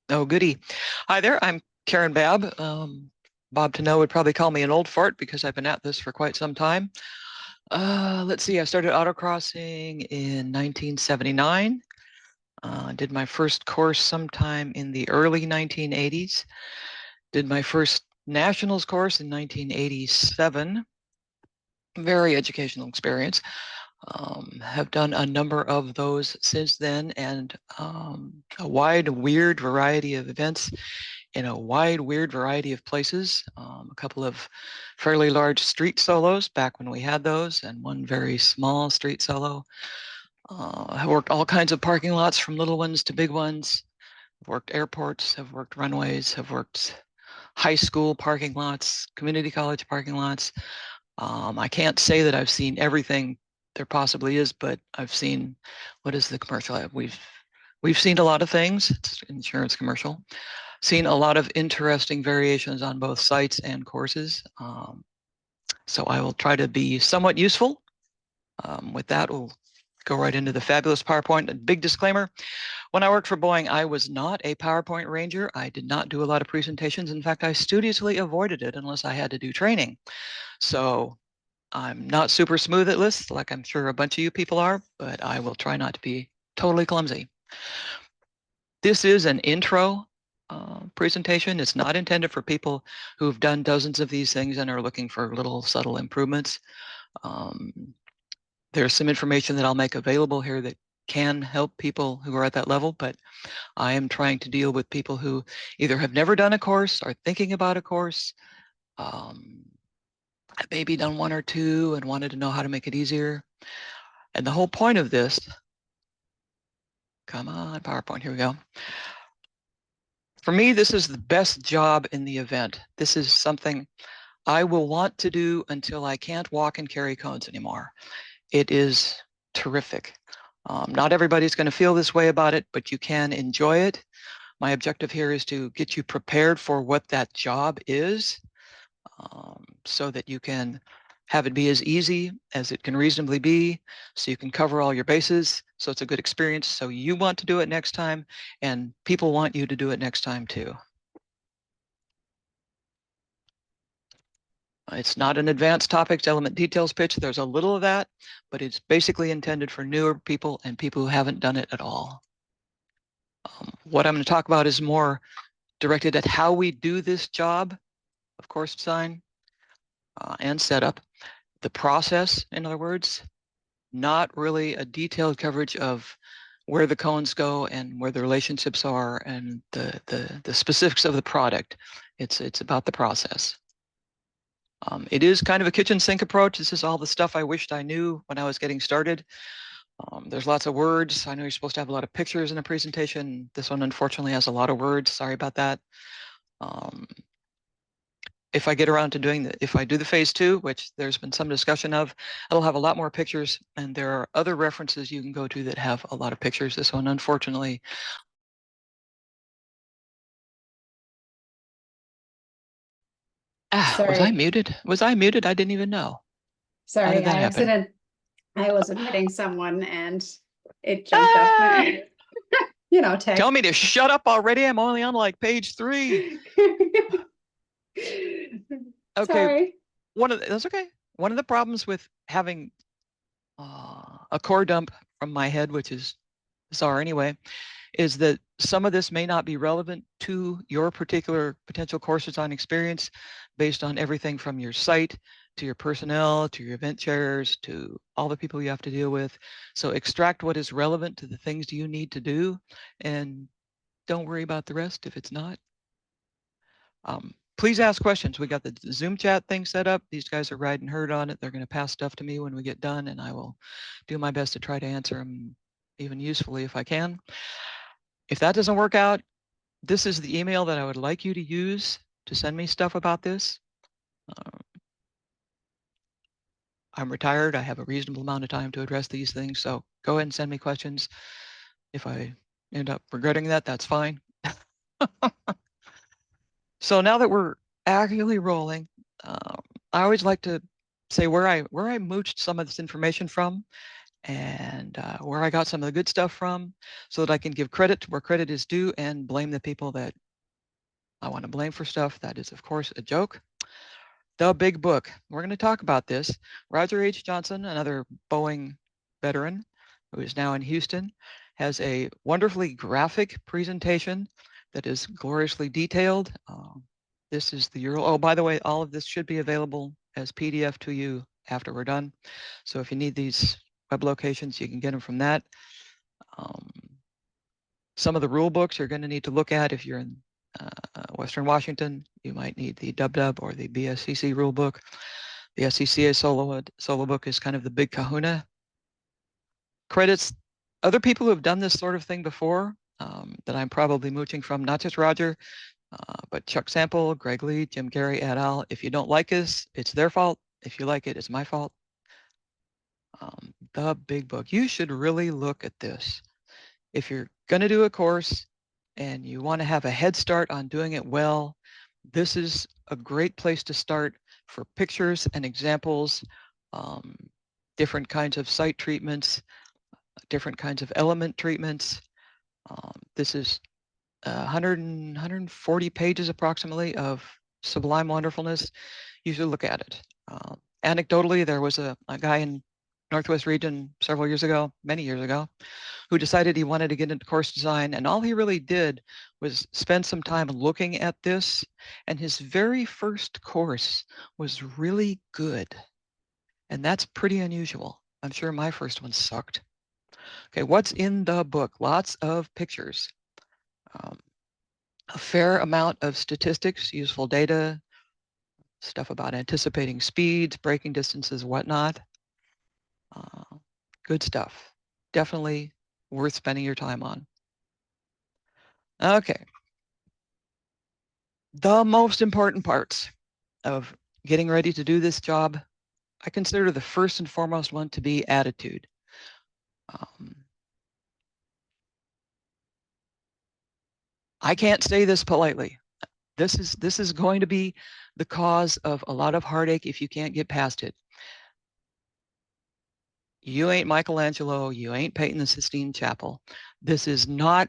Oh, goody. Hi there, I'm Karen Babb. Bob to know would probably call me an old fart because I've been at this for quite some time. Let's see, I started autocrossing in 1979. Did my first course sometime in the early 1980s. Did my first nationals course in 1987. Very educational experience. Have done a number of those since then, and a wide, weird variety of events in a wide, weird variety of places. A couple of fairly large street solos back when we had those, and one very small street solo. Have worked all kinds of parking lots from little ones to big ones. Have worked airports, have worked runways, have worked high school parking lots, community college parking lots. I can't say that I've seen everything there possibly is, but I've seen, what is the commercial? We've seen a lot of things. It's an insurance commercial. Seen a lot of interesting variations on both sites and courses. So I will try to be somewhat useful. With that, we'll go right into the fabulous PowerPoint. A big disclaimer, when I worked for Boeing, I was not a PowerPoint ranger. I did not do a lot of presentations. In fact, I studiously avoided it unless I had to do training. So I'm not super smooth at lists, like I'm sure a bunch of you people are, but I will try not to be totally clumsy. This is an intro presentation. It's not intended for people who've done dozens of these things and are looking for little subtle improvements. There's some information that I'll make available here that can help people who are at that level, but I am trying to deal with people who either have never done a course, are thinking about a course, have maybe done one or two and wanted to know how to make it easier. And the whole point of this, come on, PowerPoint, here we go. For me, this is the best job in the event. This is something I will want to do until I can't walk and carry cones anymore. It is terrific. Not everybody's going to feel this way about it, but you can enjoy it. My objective here is to get you prepared for what that job is, so that you can have it be as easy as it can reasonably be, so you can cover all your bases, so it's a good experience, so you want to do it next time, and people want you to do it next time too. It's not an advanced topics element details pitch. There's a little of that, but it's basically intended for newer people and people who haven't done it at all. What I'm going to talk about is more directed at how we do this job of course design and setup, the process, in other words, not really a detailed coverage of where the cones go and where the relationships are and the specifics of the product. It's about the process. It is kind of a kitchen sink approach. This is all the stuff I wished I knew when I was getting started. There's lots of words. I know you're supposed to have a lot of pictures in a presentation. This one unfortunately has a lot of words. Sorry about that. If I get around to doing if I do the phase 2, which there's been some discussion of, it'll have a lot more pictures, and there are other references you can go to that have a lot of pictures. This one, unfortunately. Was I Sorry, muted? Was I muted? I didn't even know. How did sorry, that happen? I was admitting someone and it jumped up. Ah! Tell Tech. me to shut up already. I'm only on like page 3. Okay, Sorry. that's okay. One of the problems with having a core dump from my head, which is bizarre anyway, is that some of this may not be relevant to your particular potential course design experience based on everything from your site to your personnel, to your event chairs, to all the people you have to deal with. So extract what is relevant to the things you need to do and don't worry about the rest if it's not. Please ask questions. We got the Zoom chat thing set up. These guys are riding herd on it. They're going to pass stuff to me when we get done, and I will do my best to try to answer them even usefully if I can. If that doesn't work out, this is the email that I would like you to use to send me stuff about this. I'm retired. I have a reasonable amount of time to address these things, so go ahead and send me questions. If I end up regretting that, that's fine. So now that we're actively rolling, I always like to say where I mooched some of this information from. and where I got some of the good stuff from so that I can give credit to where credit is due and blame the people that I want to blame for stuff. That is, of course, a joke. The Big Book. We're going to talk about this. Roger H. Johnson, another Boeing veteran who is now in Houston, has a wonderfully graphic presentation that is gloriously detailed. This is the URL. Oh, by the way, all of this should be available as PDF to you after we're done. So if you need these web locations, you can get them from that. Some of the rule books you're going to need to look at if you're in Western Washington. You might need the Dub or the BSCC rule book. The SCCA solo book is kind of the big kahuna. Credits other people who have done this sort of thing before that I'm probably mooching from, not just Roger, but Chuck Sample, Greg Lee, Jim Gary, et al. If you don't like this, it's their fault. If you like it, it's my fault. The Big Book. You should really look at this. If you're going to do a course and you want to have a head start on doing it well, this is a great place to start for pictures and examples, different kinds of site treatments, different kinds of element treatments. This is 140 pages approximately of sublime wonderfulness. You should look at it. Anecdotally, there was a guy in Northwest region several years ago, many years ago, who decided he wanted to get into course design, and all he really did was spend some time looking at this, and his very first course was really good. And that's pretty unusual. I'm sure my first one sucked. Okay, what's in the book? Lots of pictures. A fair amount of statistics, useful data, stuff about anticipating speeds, braking distances, whatnot. Good stuff. Definitely worth spending your time on. Okay. The most important parts of getting ready to do this job, I consider the first and foremost one to be attitude. I can't say this politely. This is going to be the cause of a lot of heartache if you can't get past it. You ain't Michelangelo, you ain't painting the Sistine Chapel. This is not,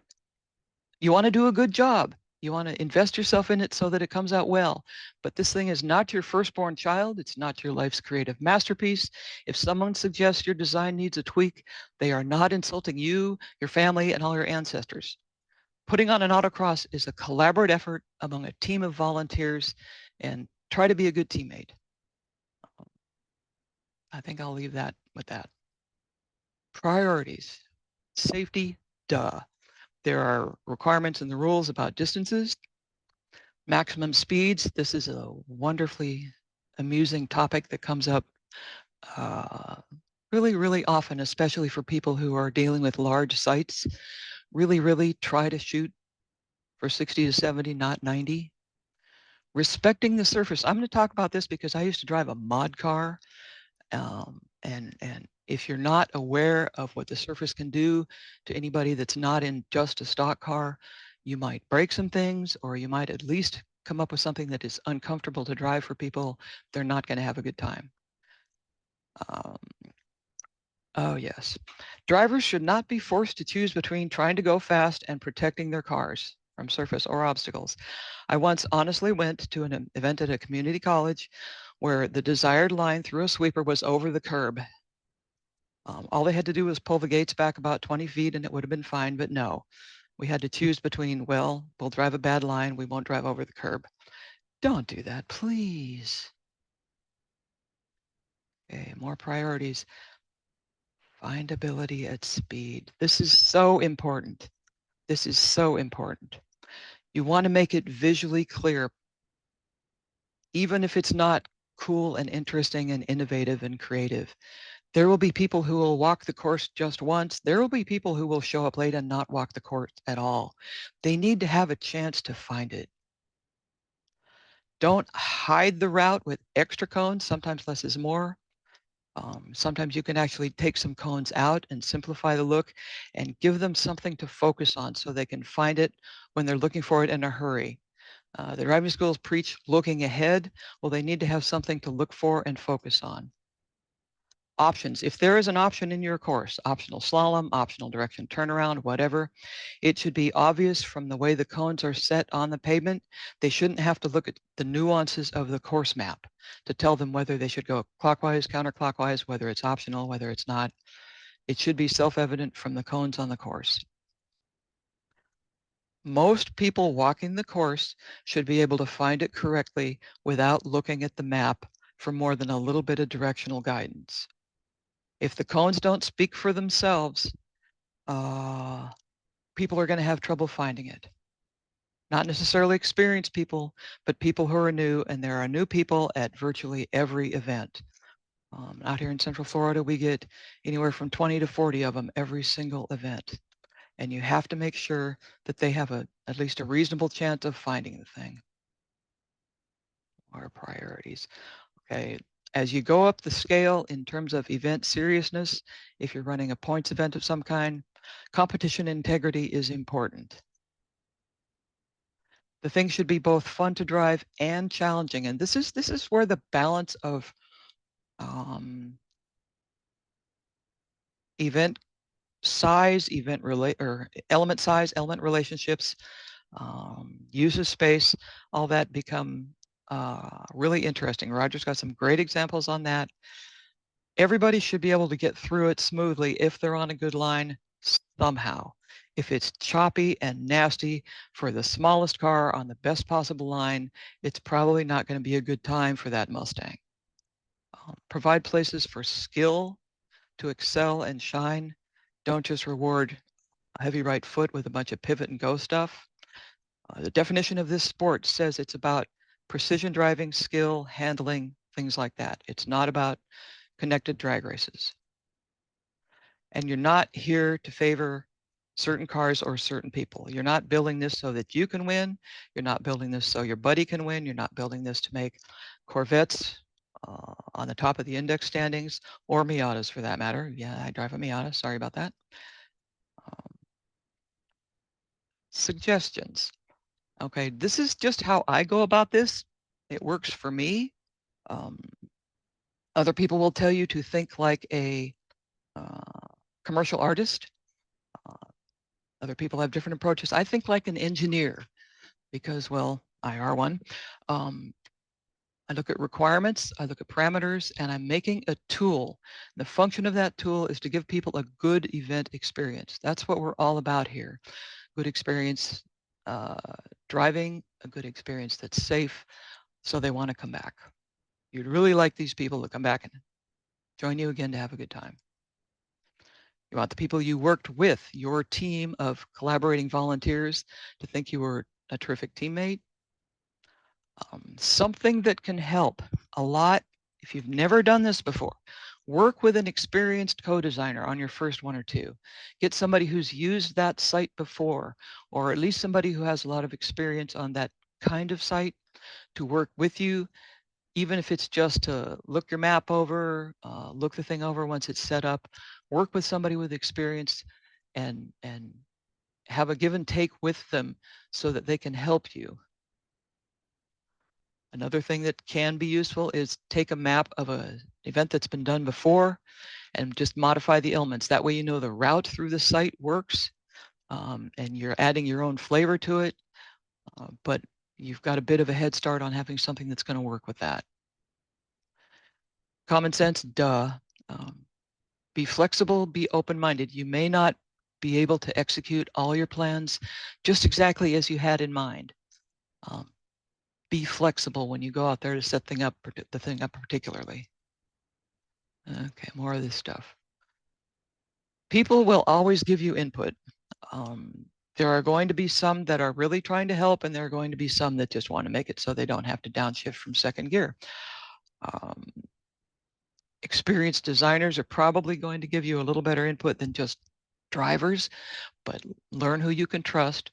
you want to do a good job. You want to invest yourself in it so that it comes out well. But this thing is not your firstborn child. It's not your life's creative masterpiece. If someone suggests your design needs a tweak, they are not insulting you, your family, and all your ancestors. Putting on an autocross is a collaborative effort among a team of volunteers, and try to be a good teammate. I think I'll leave that with that. Priorities. Safety, duh. There are requirements in the rules about distances, maximum speeds. This is a wonderfully amusing topic that comes up really, really often, especially for people who are dealing with large sites. Really, really try to shoot for 60 to 70, not 90. Respecting the surface. I'm going to talk about this because I used to drive a mod car. And if you're not aware of what the surface can do to anybody that's not in just a stock car, you might break some things, or you might at least come up with something that is uncomfortable to drive for people. They're not going to have a good time. Oh yes. Drivers should not be forced to choose between trying to go fast and protecting their cars from surface or obstacles. I once honestly went to an event at a community college where the desired line through a sweeper was over the curb. All they had to do was pull the gates back about 20 feet and it would have been fine, but no. We had to choose between, well, we'll drive a bad line, we won't drive over the curb. Don't do that, please. Okay, more priorities. Findability at speed. This is so important. This is so important. You want to make it visually clear, even if it's not cool and interesting and innovative and creative. There will be people who will walk the course just once. There will be people who will show up late and not walk the course at all. They need to have a chance to find it. Don't hide the route with extra cones. Sometimes less is more. Sometimes you can actually take some cones out and simplify the look and give them something to focus on so they can find it when they're looking for it in a hurry. The driving schools preach looking ahead. Well, they need to have something to look for and focus on. Options. If there is an option in your course, optional slalom, optional direction turnaround, whatever, it should be obvious from the way the cones are set on the pavement. They shouldn't have to look at the nuances of the course map to tell them whether they should go clockwise, counterclockwise, whether it's optional, whether it's not. It should be self-evident from the cones on the course. Most people walking the course should be able to find it correctly without looking at the map for more than a little bit of directional guidance. If the cones don't speak for themselves, people are going to have trouble finding it. Not necessarily experienced people, but people who are new, and there are new people at virtually every event. Out here in Central Florida, we get anywhere from 20 to 40 of them every single event. And you have to make sure that they have at least a reasonable chance of finding the thing. Our priorities. Okay, as you go up the scale in terms of event seriousness, if you're running a points event of some kind, competition integrity is important. The thing should be both fun to drive and challenging, and this is where the balance of event size, element size, element relationships, use of space, all that become really interesting. Roger's got some great examples on that. Everybody should be able to get through it smoothly if they're on a good line somehow. If it's choppy and nasty for the smallest car on the best possible line, it's probably not going to be a good time for that Mustang. Provide places for skill to excel and shine. Don't just reward a heavy right foot with a bunch of pivot and go stuff. The definition of this sport says it's about precision driving, skill, handling, things like that. It's not about connected drag races. And you're not here to favor certain cars or certain people. You're not building this so that you can win. You're not building this so your buddy can win. You're not building this to make Corvettes on the top of the index standings, or Miatas for that matter. Yeah, I drive a Miata. Sorry about that. Suggestions. Okay, this is just how I go about this. It works for me. Other people will tell you to think like a commercial artist. Other people have different approaches. I think like an engineer because, well, I are one. I look at requirements, I look at parameters, and I'm making a tool. The function of that tool is to give people a good event experience. That's what we're all about here. Good experience driving, a good experience that's safe, so they want to come back. You'd really like these people to come back and join you again to have a good time. You want the people you worked with, your team of collaborating volunteers, to think you were a terrific teammate. Something that can help a lot if you've never done this before. Work with an experienced co-designer on your first one or two. Get somebody who's used that site before, or at least somebody who has a lot of experience on that kind of site to work with you, even if it's just to look your map over, look the thing over once it's set up. Work with somebody with experience and have a give and take with them so that they can help you. Another thing that can be useful is take a map of an event that's been done before and just modify the elements. That way you know the route through the site works, and you're adding your own flavor to it, but you've got a bit of a head start on having something that's going to work with that. Common sense, duh. Be flexible, be open-minded. You may not be able to execute all your plans just exactly as you had in mind. Be flexible when you go out there to set the thing up particularly. Okay, more of this stuff. People will always give you input. There are going to be some that are really trying to help, and there are going to be some that just want to make it so they don't have to downshift from second gear. Experienced designers are probably going to give you a little better input than just drivers, but learn who you can trust.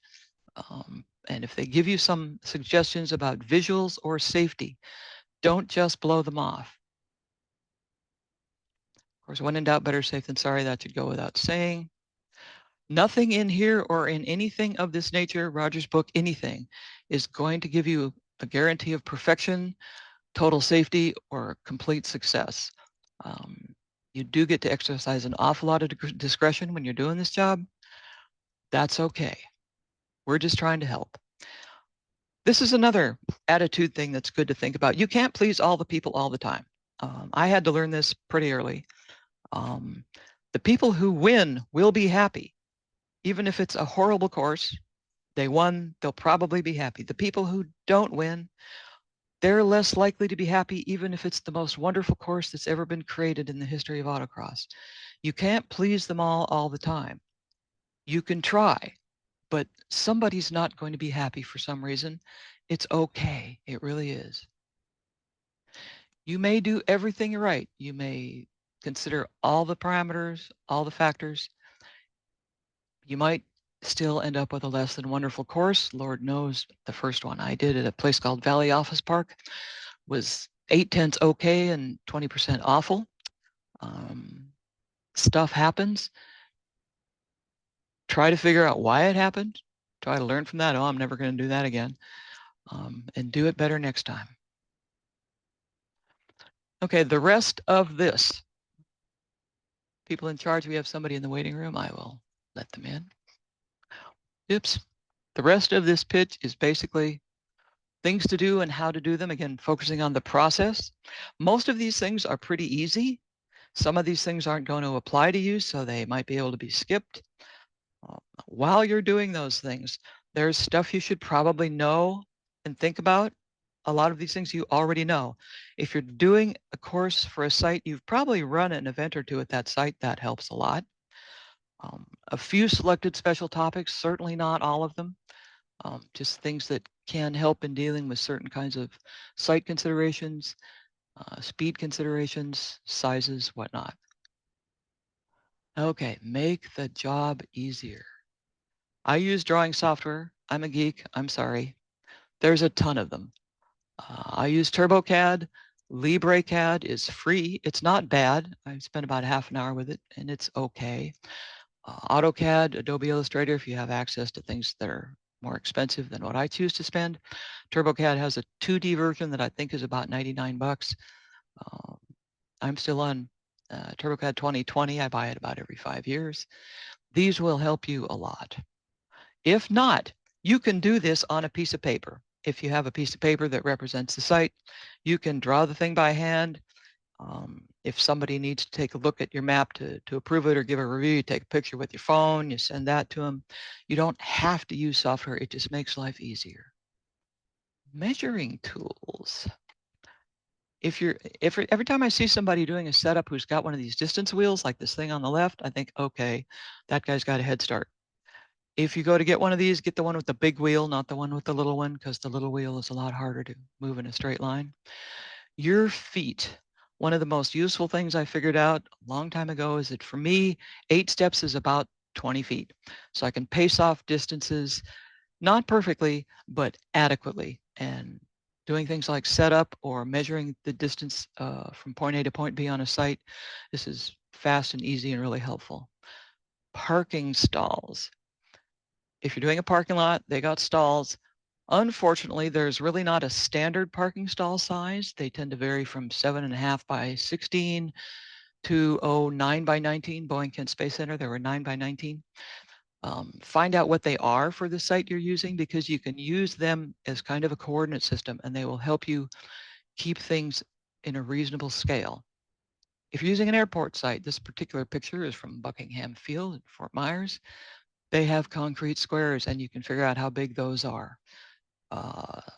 And if they give you some suggestions about visuals or safety, don't just blow them off. Of course, when in doubt, better safe than sorry. That should go without saying. Nothing in here or in anything of this nature, Roger's book, anything, is going to give you a guarantee of perfection, total safety, or complete success. You do get to exercise an awful lot of discretion when you're doing this job. That's okay. We're just trying to help. This is another attitude thing that's good to think about. You can't please all the people all the time. I had to learn this pretty early. The people who win will be happy. Even if it's a horrible course, they won, they'll probably be happy. The people who don't win, they're less likely to be happy, even if it's the most wonderful course that's ever been created in the history of autocross. You can't please them all the time. You can try, but somebody's not going to be happy for some reason. It's okay. It really is. You may do everything right. You may consider all the parameters, all the factors. You might still end up with a less than wonderful course. Lord knows the first one I did at a place called Valley Office Park was 8/10 okay and 20% awful. Stuff happens. Try to figure out why it happened. Try to learn from that. Oh, I'm never going to do that again. And do it better next time. Okay, the rest of this. People in charge, we have somebody in the waiting room. I will let them in. Oops. The rest of this pitch is basically things to do and how to do them. Again, focusing on the process. Most of these things are pretty easy. Some of these things aren't going to apply to you, so they might be able to be skipped. While you're doing those things, there's stuff you should probably know and think about. A lot of these things you already know. If you're doing a course for a site, you've probably run an event or two at that site. That helps a lot. A few selected special topics, certainly not all of them. Just things that can help in dealing with certain kinds of site considerations, speed considerations, sizes, whatnot. Okay, make the job easier. I use drawing software. I'm a geek. I'm sorry. There's a ton of them. I use TurboCAD. LibreCAD is free. It's not bad. I spent about half an hour with it, and it's okay. AutoCAD, Adobe Illustrator, if you have access to things that are more expensive than what I choose to spend. TurboCAD has a 2D version that I think is about 99 bucks. I'm still on TurboCAD 2020. I buy it about every 5 years. These will help you a lot. If not, you can do this on a piece of paper. If you have a piece of paper that represents the site, you can draw the thing by hand. If somebody needs to take a look at your map to approve it or give a review, you take a picture with your phone, you send that to them. You don't have to use software. It just makes life easier. Measuring tools. Every time I see somebody doing a setup who's got one of these distance wheels, like this thing on the left, I think, okay, that guy's got a head start. If you go to get one of these, get the one with the big wheel, not the one with the little one, because the little wheel is a lot harder to move in a straight line. Your feet. One of the most useful things I figured out a long time ago is that for me, 8 steps is about 20 feet. So I can pace off distances, not perfectly, but adequately. And doing things like setup or measuring the distance from point A to point B on a site, this is fast and easy and really helpful. Parking stalls. If you're doing a parking lot, they got stalls. Unfortunately, there's really not a standard parking stall size. They tend to vary from 7.5 by 16 to 9 by 19. Boeing Kent Space Center, there were 9 by 19. Find out what they are for the site you're using, because you can use them as kind of a coordinate system and they will help you keep things in a reasonable scale. If you're using an airport site, this particular picture is from Buckingham Field in Fort Myers. They have concrete squares and you can figure out how big those are.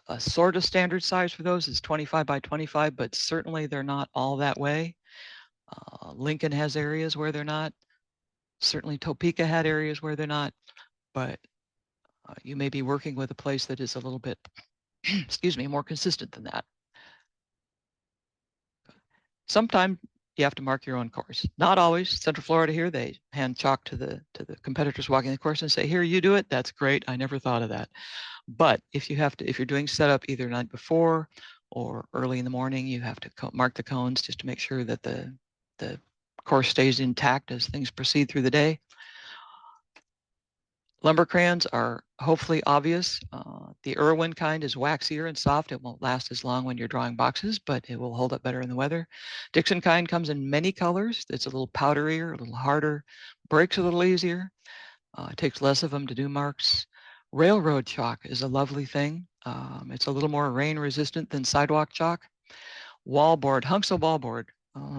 A sort of standard size for those is 25 by 25, but certainly they're not all that way. Lincoln has areas where they're not. Certainly Topeka had areas where they're not, but you may be working with a place that is a little bit, excuse me, more consistent than that. Sometimes you have to mark your own course. Not always. Central Florida here, they hand chalk to the competitors walking the course and say, here, you do it. That's great. I never thought of that. But if you're doing setup either night before or early in the morning, you have to mark the cones just to make sure that the course stays intact as things proceed through the day. Lumber crayons are hopefully obvious. The Irwin kind is waxier and soft. It won't last as long when you're drawing boxes, but it will hold up better in the weather. Dixon kind comes in many colors. It's a little powderier, a little harder, breaks a little easier. It takes less of them to do marks. Railroad chalk is a lovely thing. It's a little more rain resistant than sidewalk chalk. Wallboard, hunks of wallboard.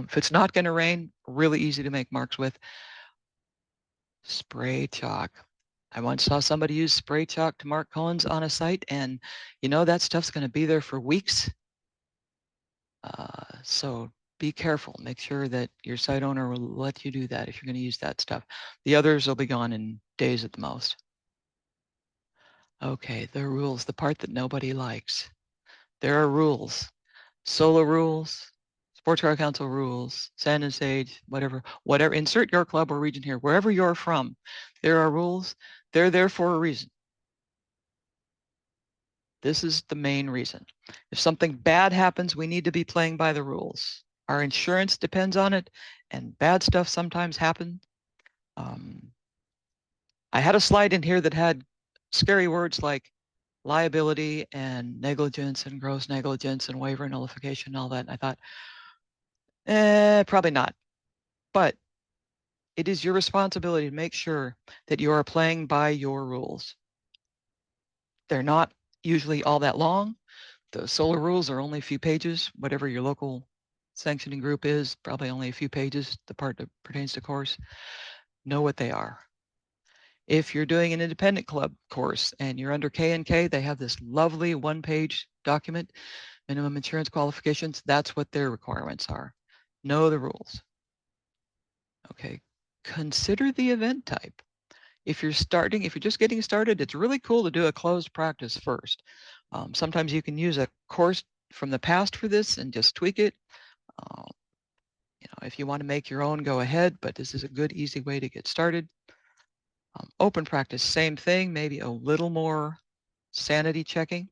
If it's not going to rain, really easy to make marks with. Spray chalk. I once saw somebody use spray chalk to mark cones on a site, and you know that stuff's going to be there for weeks. So be careful. Make sure that your site owner will let you do that if you're going to use that stuff. The others will be gone in days at the most. Okay, the rules, the part that nobody likes. There are rules. Solo rules, Sports Car Council rules, Sand and Sage, whatever, insert your club or region here, wherever you're from. There are rules. They're there for a reason. This is the main reason. If something bad happens, we need to be playing by the rules. Our insurance depends on it, and bad stuff sometimes happens. I had a slide in here that had scary words like liability and negligence and gross negligence and waiver and nullification and all that. And I thought, probably not. But it is your responsibility to make sure that you are playing by your rules. They're not usually all that long. The solar rules are only a few pages, whatever your local sanctioning group is, probably only a few pages, the part that pertains to course. Know what they are. If you're doing an independent club course and you're under K&K, they have this lovely one-page document, minimum insurance qualifications. That's what their requirements are. Know the rules. Okay, consider the event type. If you're just getting started, it's really cool to do a closed practice first. Sometimes you can use a course from the past for this and just tweak it. If you want to make your own, go ahead, but this is a good, easy way to get started. Open practice, same thing, maybe a little more sanity checking.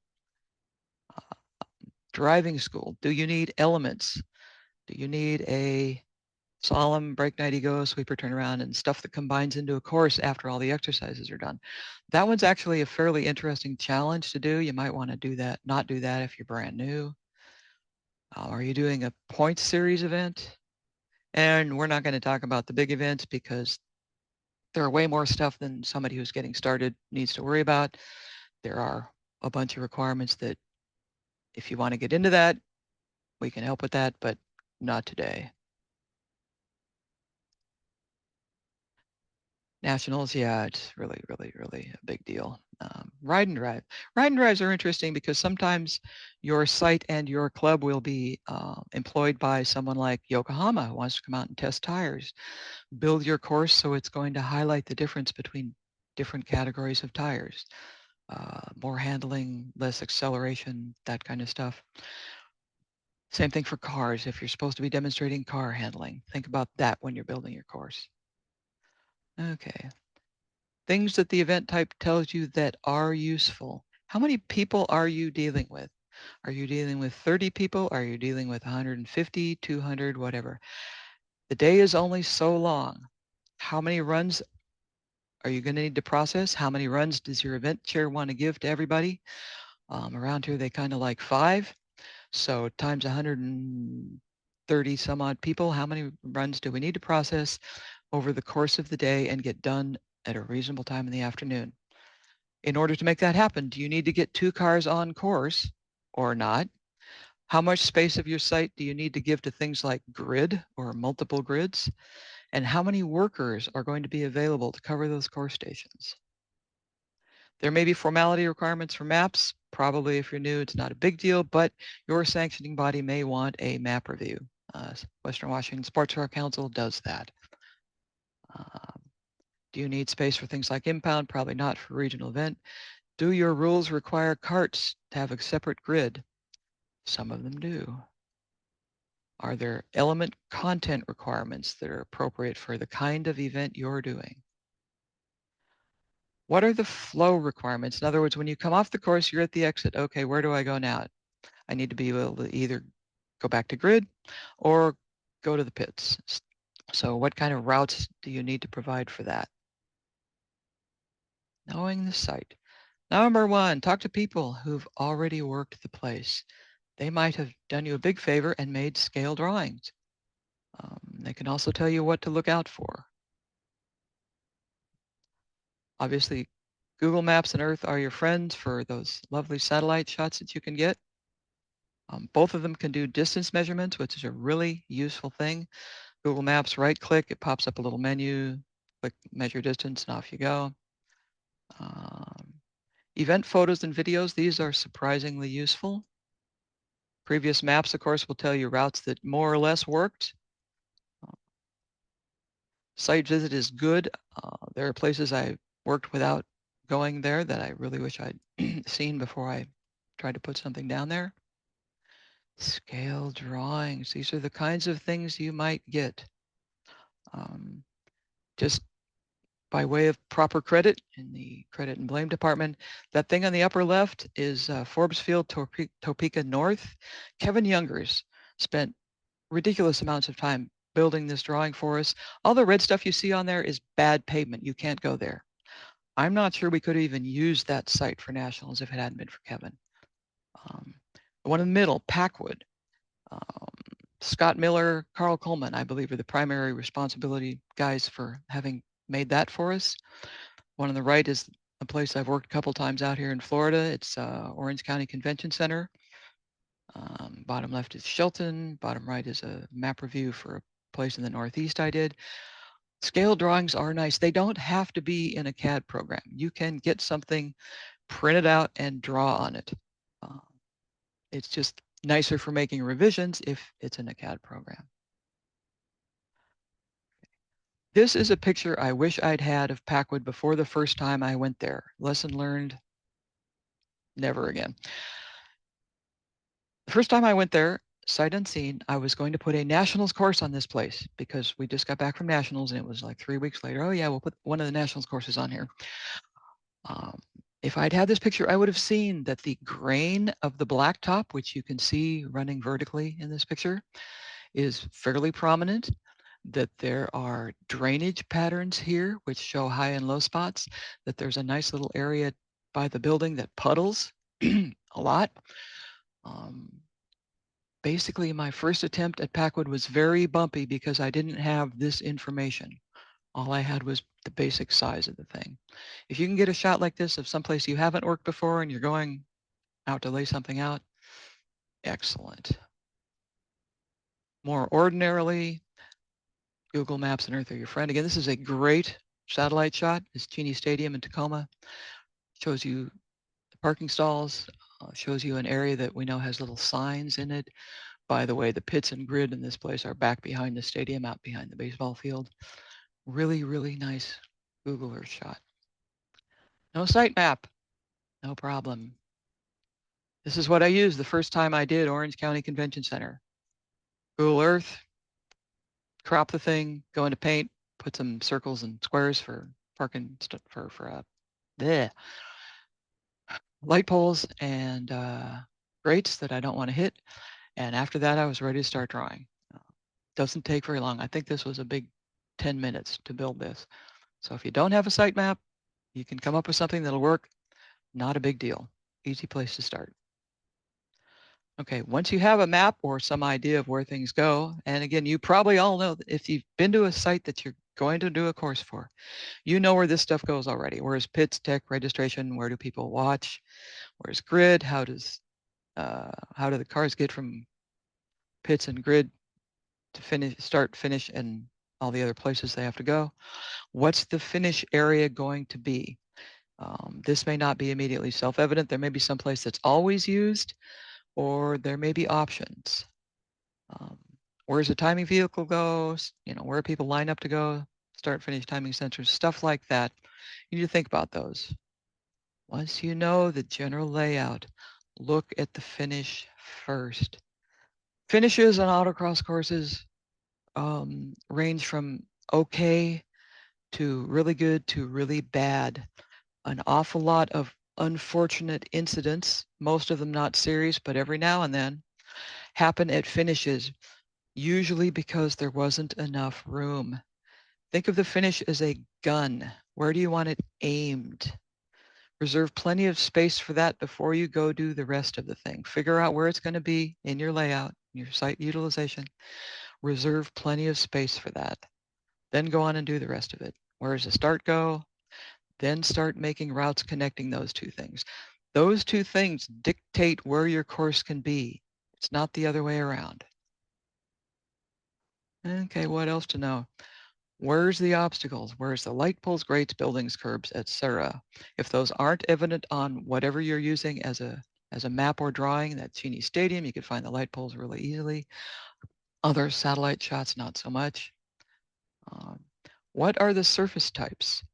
Driving school, do you need elements? Do you need a solemn break nighty go, sweeper turnaround, and stuff that combines into a course after all the exercises are done? That one's actually a fairly interesting challenge to do. You might want to do that, not do that if you're brand new. Are you doing a points series event? And we're not going to talk about the big events because there are way more stuff than somebody who's getting started needs to worry about. There are a bunch of requirements that if you want to get into that, we can help with that, but not today. Nationals, yeah, it's really, really, really a big deal. Ride and drive. Ride and drives are interesting because sometimes your site and your club will be employed by someone like Yokohama who wants to come out and test tires. Build your course so it's going to highlight the difference between different categories of tires. More handling, less acceleration, that kind of stuff. Same thing for cars. If you're supposed to be demonstrating car handling, think about that when you're building your course. Okay. Things that the event type tells you that are useful. How many people are you dealing with? Are you dealing with 30 people? Are you dealing with 150, 200, whatever? The day is only so long. How many runs are you going to need to process? How many runs does your event chair want to give to everybody? Around here, they kind of like 5. So times 130 some odd people, how many runs do we need to process over the course of the day and get done at a reasonable time in the afternoon? In order to make that happen, do you need to get 2 cars on course or not? How much space of your site do you need to give to things like grid or multiple grids? And how many workers are going to be available to cover those course stations? There may be formality requirements for maps. Probably if you're new, it's not a big deal, but your sanctioning body may want a map review. Western Washington Sports Car Council does that. Do you need space for things like impound? Probably not for a regional event. Do your rules require carts to have a separate grid? Some of them do. Are there element content requirements that are appropriate for the kind of event you're doing? What are the flow requirements? In other words, when you come off the course, you're at the exit. Okay, where do I go now? I need to be able to either go back to grid or go to the pits. So what kind of routes do you need to provide for that? Knowing the site. Number one, talk to people who've already worked the place. They might have done you a big favor and made scale drawings. They can also tell you what to look out for. Obviously, Google Maps and Earth are your friends for those lovely satellite shots that you can get. Both of them can do distance measurements, which is a really useful thing. Google Maps, right click, it pops up a little menu, click measure distance, and off you go. Event photos and videos, these are surprisingly useful. Previous maps, of course, will tell you routes that more or less worked. Site visit is good. There are places I worked without going there that I really wish I'd seen before I tried to put something down there. Scale drawings. These are the kinds of things you might get. Just by way of proper credit in the credit and blame department, that thing on the upper left is Forbesfield, Topeka North. Kevin Youngers spent ridiculous amounts of time building this drawing for us. All the red stuff you see on there is bad pavement. You can't go there. I'm not sure we could have even used that site for nationals if it hadn't been for Kevin. The one in the middle, Packwood. Scott Miller, Carl Coleman, I believe, are the primary responsibility guys for having made that for us. One on the right is a place I've worked a couple times out here in Florida. It's Orange County Convention Center. Bottom left is Shelton. Bottom right is a map review for a place in the Northeast I did. Scale drawings are nice. They don't have to be in a CAD program. You can get something, print it out, and draw on it. It's just nicer for making revisions if it's in a CAD program. This is a picture I wish I'd had of Packwood before the first time I went there. Lesson learned, never again. The first time I went there, sight unseen, I was going to put a nationals course on this place because we just got back from nationals and it was like 3 weeks later. Oh yeah, we'll put one of the nationals courses on here. If I'd had this picture, I would have seen that the grain of the blacktop, which you can see running vertically in this picture, is fairly prominent, that there are drainage patterns here, which show high and low spots, that there's a nice little area by the building that puddles a lot. Basically, my first attempt at Packwood was very bumpy because I didn't have this information. All I had was the basic size of the thing. If you can get a shot like this of someplace you haven't worked before and you're going out to lay something out, excellent. More ordinarily, Google Maps and Earth are your friend. Again, this is a great satellite shot. It's Cheney Stadium in Tacoma. Shows you the parking stalls, shows you an area that we know has little signs in it. By the way, the pits and grid in this place are back behind the stadium, out behind the baseball field. Really, really nice Google Earth shot. No site map, no problem. This is what I used the first time I did Orange County Convention Center. Google Earth, crop the thing, go into paint, put some circles and squares for parking for light poles and grates that I don't want to hit. And after that, I was ready to start drawing. Doesn't take very long. I think this was a big 10 minutes to build this. So if you don't have a site map, you can come up with something that'll work. Not a big deal. Easy place to start. Okay, once you have a map or some idea of where things go, and again, you probably all know that if you've been to a site that you're going to do a course for, you know where this stuff goes already. Where's pits, tech, registration? Where do people watch? Where's grid? How do the cars get from pits and grid to finish, start, finish, and all the other places they have to go? What's the finish area going to be? This may not be immediately self-evident. There may be some place that's always used, or there may be options. Where's the timing vehicle goes? You know, where people line up to go, start, finish timing sensors, stuff like that. You need to think about those. Once you know the general layout, look at the finish first. Finishes on autocross courses range from okay to really good to really bad. An awful lot of unfortunate incidents, most of them not serious, but every now and then, happen at finishes, usually because there wasn't enough room. Think of the finish as a gun. Where do you want it aimed? Reserve plenty of space for that before you go do the rest of the thing. Figure out where it's going to be in your layout, your site utilization. Reserve plenty of space for that. Then go on and do the rest of it. Where does the start go? Then start making routes connecting those two things. Those two things dictate where your course can be. It's not the other way around. Okay, what else to know? Where's the obstacles? Where's the light poles, grates, buildings, curbs, etc.? If those aren't evident on whatever you're using as a map or drawing, that Cheney Stadium, you can find the light poles really easily. Other satellite shots, not so much. What are the surface types?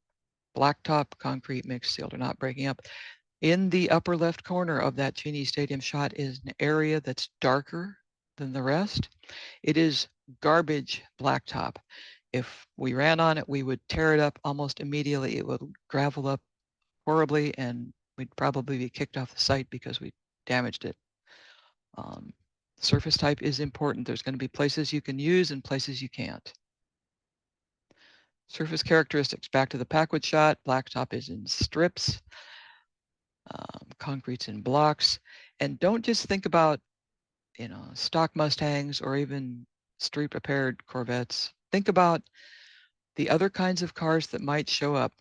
Blacktop, concrete, mixed, sealed, or not breaking up. In the upper left corner of that Cheney Stadium shot is an area that's darker than the rest. It is garbage blacktop. If we ran on it, we would tear it up almost immediately. It would gravel up horribly, and we'd probably be kicked off the site because we damaged it. Surface type is important. There's going to be places you can use and places you can't. Surface characteristics, back to the Packwood shot. Blacktop is in strips. Concrete's in blocks. And don't just think about, stock Mustangs or even street repaired Corvettes. Think about the other kinds of cars that might show up.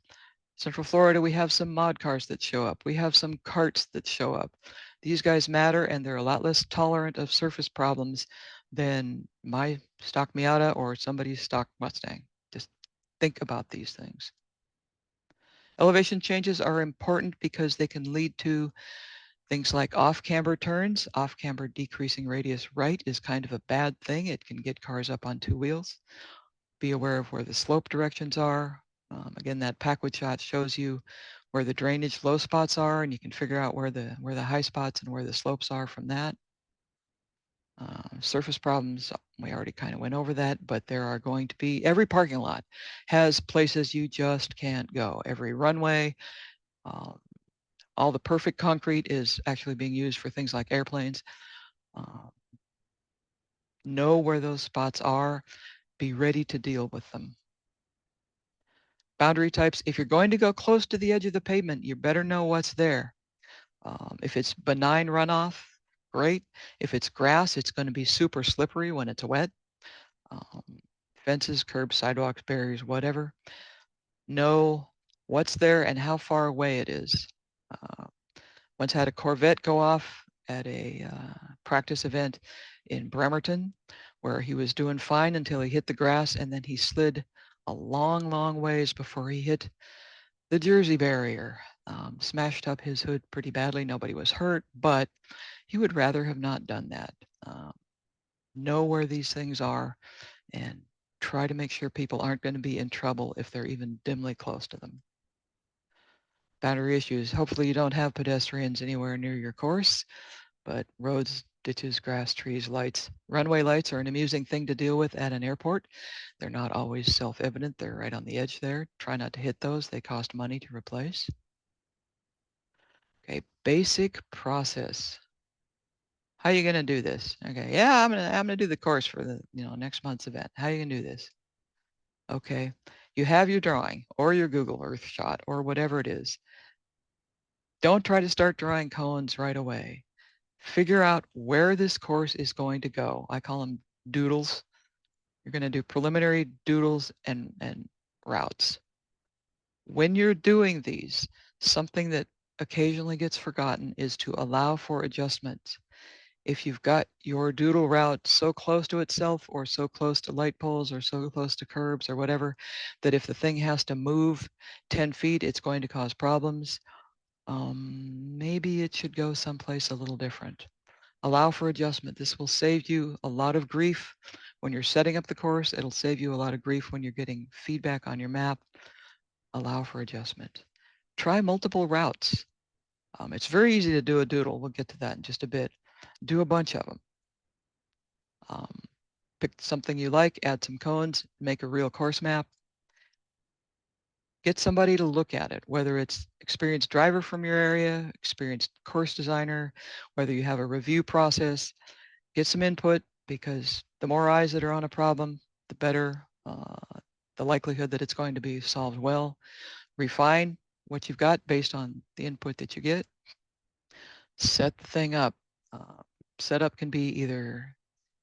Central Florida, we have some mod cars that show up. We have some carts that show up. These guys matter, and they're a lot less tolerant of surface problems than my stock Miata or somebody's stock Mustang. Just think about these things. Elevation changes are important because they can lead to things like off-camber turns. Off-camber decreasing radius right is kind of a bad thing. It can get cars up on two wheels. Be aware of where the slope directions are. Again, that Packwood shot shows you where the drainage low spots are, and you can figure out where the high spots and where the slopes are from that. Surface problems, we already kind of went over that, but there are going to be, every parking lot has places you just can't go. Every runway, all the perfect concrete is actually being used for things like airplanes. Know where those spots are, be ready to deal with them. Boundary types, if you're going to go close to the edge of the pavement, you better know what's there. If it's benign runoff, great. If it's grass, it's going to be super slippery when it's wet. Fences, curbs, sidewalks, barriers, whatever. Know what's there and how far away it is. Once had a Corvette go off at a practice event in Bremerton, where he was doing fine until he hit the grass, and then he slid a long, long ways before he hit the Jersey barrier. Smashed up his hood pretty badly. Nobody was hurt, but he would rather have not done that. Know where these things are and try to make sure people aren't going to be in trouble if they're even dimly close to them. Boundary issues. Hopefully you don't have pedestrians anywhere near your course, but roads, ditches, grass, trees, lights. Runway lights are an amusing thing to deal with at an airport. They're not always self-evident. They're right on the edge there. Try not to hit those. They cost money to replace. Okay, basic process. How are you going to do this? Okay, yeah, I'm gonna do the course for the next month's event. How are you going to do this? Okay, you have your drawing or your Google Earth shot or whatever it is. Don't try to start drawing cones right away. Figure out where this course is going to go. I call them doodles. You're going to do preliminary doodles and routes. When you're doing these, something that occasionally gets forgotten is to allow for adjustments. If you've got your doodle route so close to itself or so close to light poles or so close to curbs or whatever, that if the thing has to move 10 feet, it's going to cause problems, maybe it should go someplace a little different. Allow for adjustment. This will save you a lot of grief when you're setting up the course. It'll save you a lot of grief when you're getting feedback on your map. Allow for adjustment. Try multiple routes. It's very easy to do a doodle. We'll get to that in just a bit. Do a bunch of them. Pick something you like, add some cones, make a real course map. Get somebody to look at it, whether it's experienced driver from your area, experienced course designer, whether you have a review process. Get some input, because the more eyes that are on a problem, the better the likelihood that it's going to be solved well. Refine, what you've got based on the input that you get. Set the thing up. Uh, Setup can be either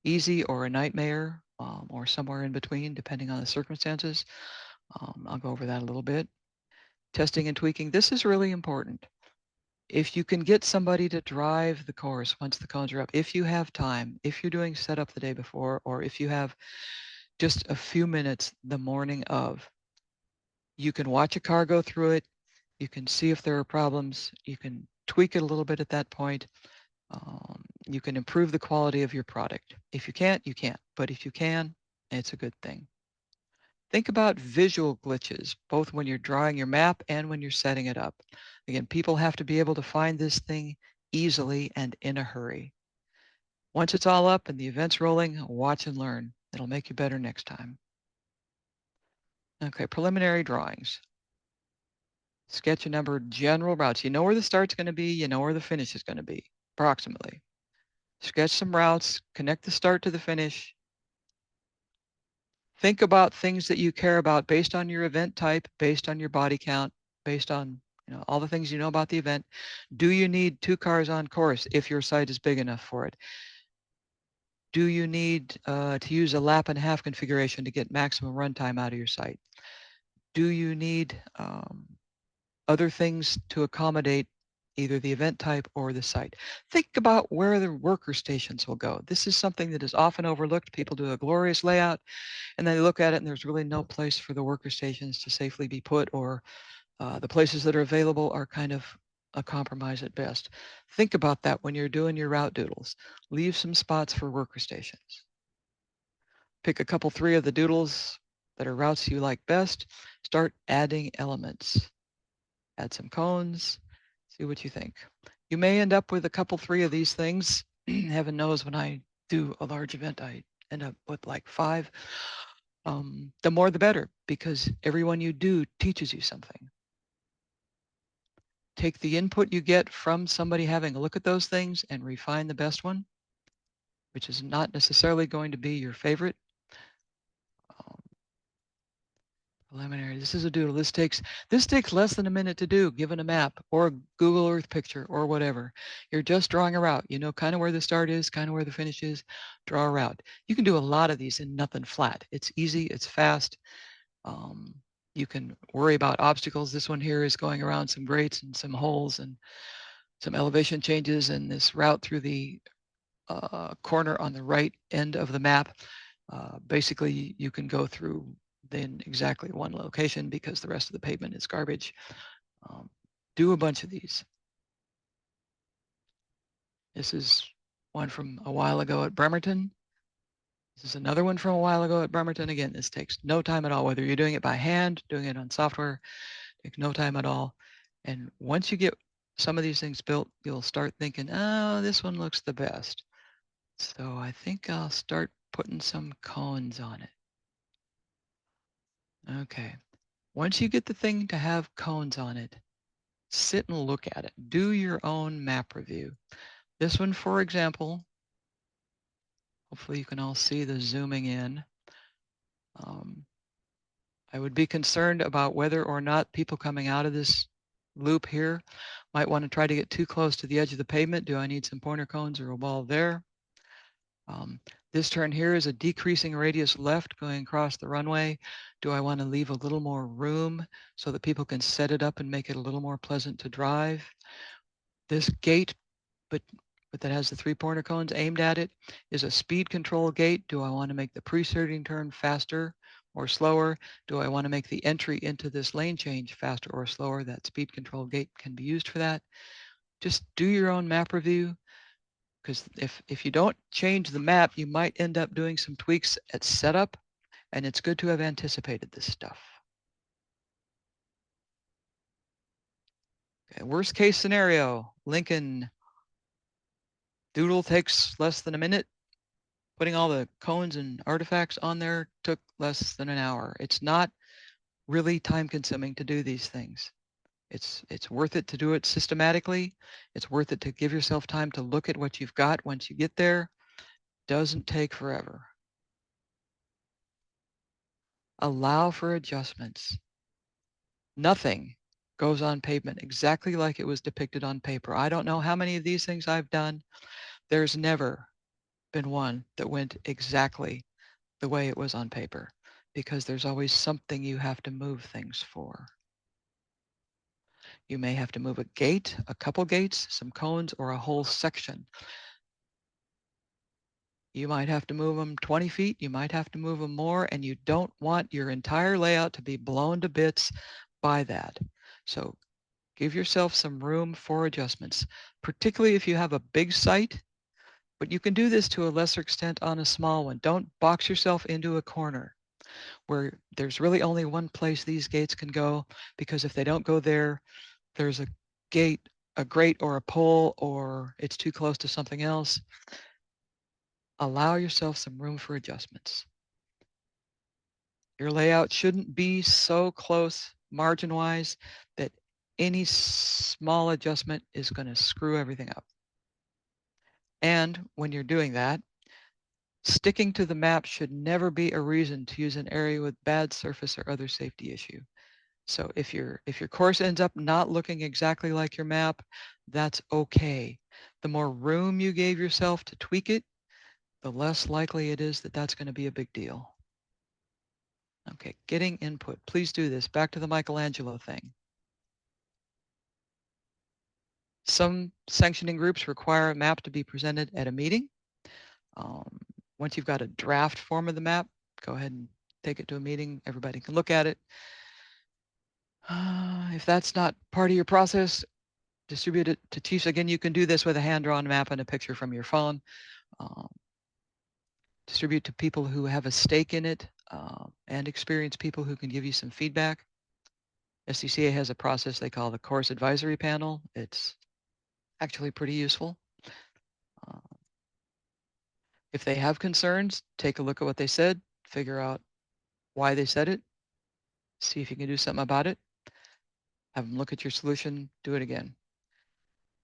easy or a nightmare, or somewhere in between, depending on the circumstances. I'll go over that a little bit. Testing and tweaking. This is really important. If you can get somebody to drive the course once the cones are up, if you have time, if you're doing setup the day before, or if you have just a few minutes the morning of, you can watch a car go through it. You can see if there are problems. You can tweak it a little bit at that point. You can improve the quality of your product. If you can't, you can't. But if you can, it's a good thing. Think about visual glitches, both when you're drawing your map and when you're setting it up. Again, people have to be able to find this thing easily and in a hurry. Once it's all up and the event's rolling, watch and learn. It'll make you better next time. Okay, preliminary drawings. Sketch a number of general routes. You know where the start's going to be. You know where the finish is going to be, approximately. Sketch some routes, connect the start to the finish. Think about things that you care about based on your event type, based on your body count, based on all the things you know about the event. Do you need 2 cars on course if your site is big enough for it? Do you need to use a lap and a half configuration to get maximum runtime out of your site? Do you need other things to accommodate either the event type or the site? Think about where the worker stations will go. This is something that is often overlooked. People do a glorious layout and they look at it and there's really no place for the worker stations to safely be put, or the places that are available are kind of a compromise at best. Think about that when you're doing your route doodles. Leave some spots for worker stations. Pick a couple, 3 of the doodles that are routes you like best. Start adding elements. Add some cones, see what you think. You may end up with a couple, 3 of these things. Heaven knows when I do a large event, I end up with like 5. The more the better, because every one you do teaches you something. Take the input you get from somebody having a look at those things and refine the best one, which is not necessarily going to be your favorite. Um, Preliminary, this is a doodle. This takes less than a minute to do, given a map or a Google Earth picture or whatever. You're just drawing a route. You know kind of where the start is, kind of where the finish is. Draw a route. You can do a lot of these in nothing flat. It's easy, it's fast. You can worry about obstacles. This one here is going around some grates and some holes and some elevation changes, and this route through the corner on the right end of the map. Basically, you can go through then exactly one location because the rest of the pavement is garbage. Do a bunch of these. This is one from a while ago at Bremerton. This is another one from a while ago at Bremerton. Again, this takes no time at all, whether you're doing it by hand, doing it on software, takes no time at all. And once you get some of these things built, you'll start thinking, oh, this one looks the best. So I think I'll start putting some cones on it. Okay. Once you get the thing to have cones on it, sit and look at it. Do your own map review. This one, for example, hopefully you can all see the zooming in. I would be concerned about whether or not people coming out of this loop here might want to try to get too close to the edge of the pavement. Do I need some pointer cones or a wall there? This turn here is a decreasing radius left going across the runway. Do I want to leave a little more room so that people can set it up and make it a little more pleasant to drive? This gate, but that has the 3 pointer cones aimed at it, is a speed control gate. Do I want to make the preceding turn faster or slower? Do I want to make the entry into this lane change faster or slower? That speed control gate can be used for that. Just do your own map review, because if you don't change the map, you might end up doing some tweaks at setup, and it's good to have anticipated this stuff. Okay, worst case scenario, Lincoln doodle takes less than a minute. Putting all the cones and artifacts on there took less than an hour. It's not really time consuming to do these things. It's worth it to do it systematically. It's worth it to give yourself time to look at what you've got once you get there. Doesn't take forever. Allow for adjustments. Nothing goes on pavement exactly like it was depicted on paper. I don't know how many of these things I've done. There's never been one that went exactly the way it was on paper, because there's always something you have to move things for. You may have to move a gate, a couple gates, some cones, or a whole section. You might have to move them 20 feet, you might have to move them more, and you don't want your entire layout to be blown to bits by that. So give yourself some room for adjustments, particularly if you have a big site, but you can do this to a lesser extent on a small one. Don't box yourself into a corner where there's really only one place these gates can go, because if they don't go there, there's a gate, a grate, or a pole, or it's too close to something else. Allow yourself some room for adjustments. Your layout shouldn't be so close margin-wise that any small adjustment is going to screw everything up. And when you're doing that, sticking to the map should never be a reason to use an area with bad surface or other safety issue. So if your course ends up not looking exactly like your map, that's okay. The more room you gave yourself to tweak it, the less likely it is that that's going to be a big deal. Okay, getting input. Please do this. Back to the Michelangelo thing. Some sanctioning groups require a map to be presented at a meeting. Once you've got a draft form of the map, go ahead and take it to a meeting. Everybody can look at it. If that's not part of your process, distribute it to chiefs. Again, you can do this with a hand-drawn map and a picture from your phone. Distribute to people who have a stake in it, and experienced people who can give you some feedback. SCCA has a process they call the Course Advisory Panel. It's actually pretty useful. If they have concerns, take a look at what they said, figure out why they said it, see if you can do something about it. Have them look at your solution, do it again.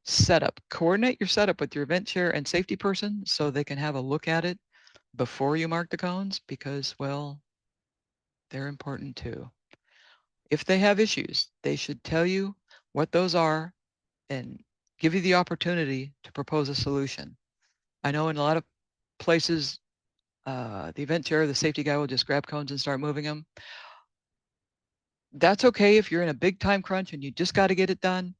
Setup. Coordinate your setup with your event chair and safety person so they can have a look at it before you mark the cones, because, well, they're important too. If they have issues, they should tell you what those are and give you the opportunity to propose a solution. I know in a lot of places, the event chair, the safety guy will just grab cones and start moving them. That's okay if you're in a big time crunch and you just got to get it done,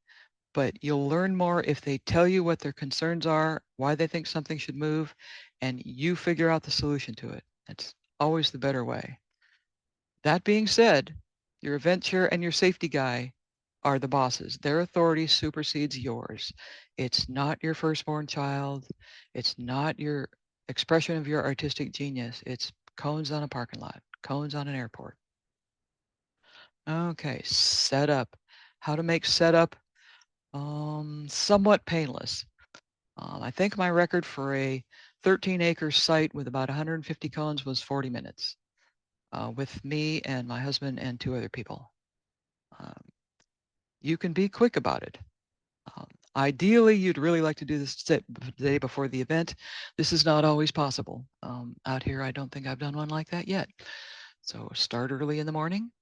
but you'll learn more if they tell you what their concerns are, why they think something should move, and you figure out the solution to it. It's always the better way. That being said, your event chair and your safety guy are the bosses. Their authority supersedes yours. It's not your firstborn child. It's not your expression of your artistic genius. It's cones on a parking lot, cones on an airport. Okay, setup. How to make setup somewhat painless. I think my record for a 13-acre site with about 150 cones was 40 minutes with me and my husband and 2 other people. You can be quick about it. Ideally, you'd really like to do this the day before the event. This is not always possible. Out here, I don't think I've done one like that yet. So start early in the morning.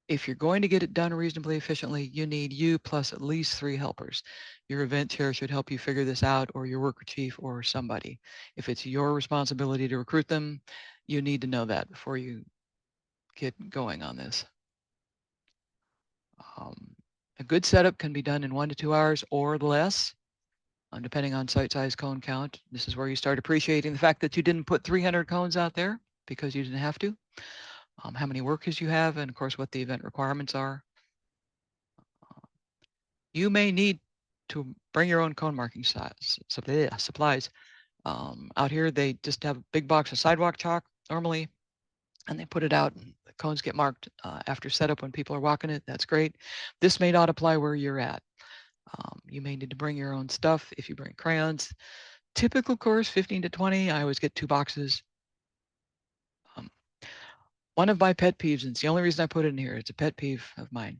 If you're going to get it done reasonably efficiently, you need you plus at least 3 helpers. Your event chair should help you figure this out, or your worker chief or somebody. If it's your responsibility to recruit them, you need to know that before you get going on this. A good setup can be done in 1 to 2 hours or less, depending on site size, cone count. This is where you start appreciating the fact that you didn't put 300 cones out there because you didn't have to. How many workers you have, and of course what the event requirements are. You may need to bring your own cone marking supplies. Out here, they just have a big box of sidewalk chalk normally, and they put it out, and the cones get marked after setup when people are walking it. That's great. This may not apply where you're at. You may need to bring your own stuff if you bring crayons. Typical course, 15 to 20. I always get 2 boxes. One of my pet peeves, and it's the only reason I put it in here, it's a pet peeve of mine.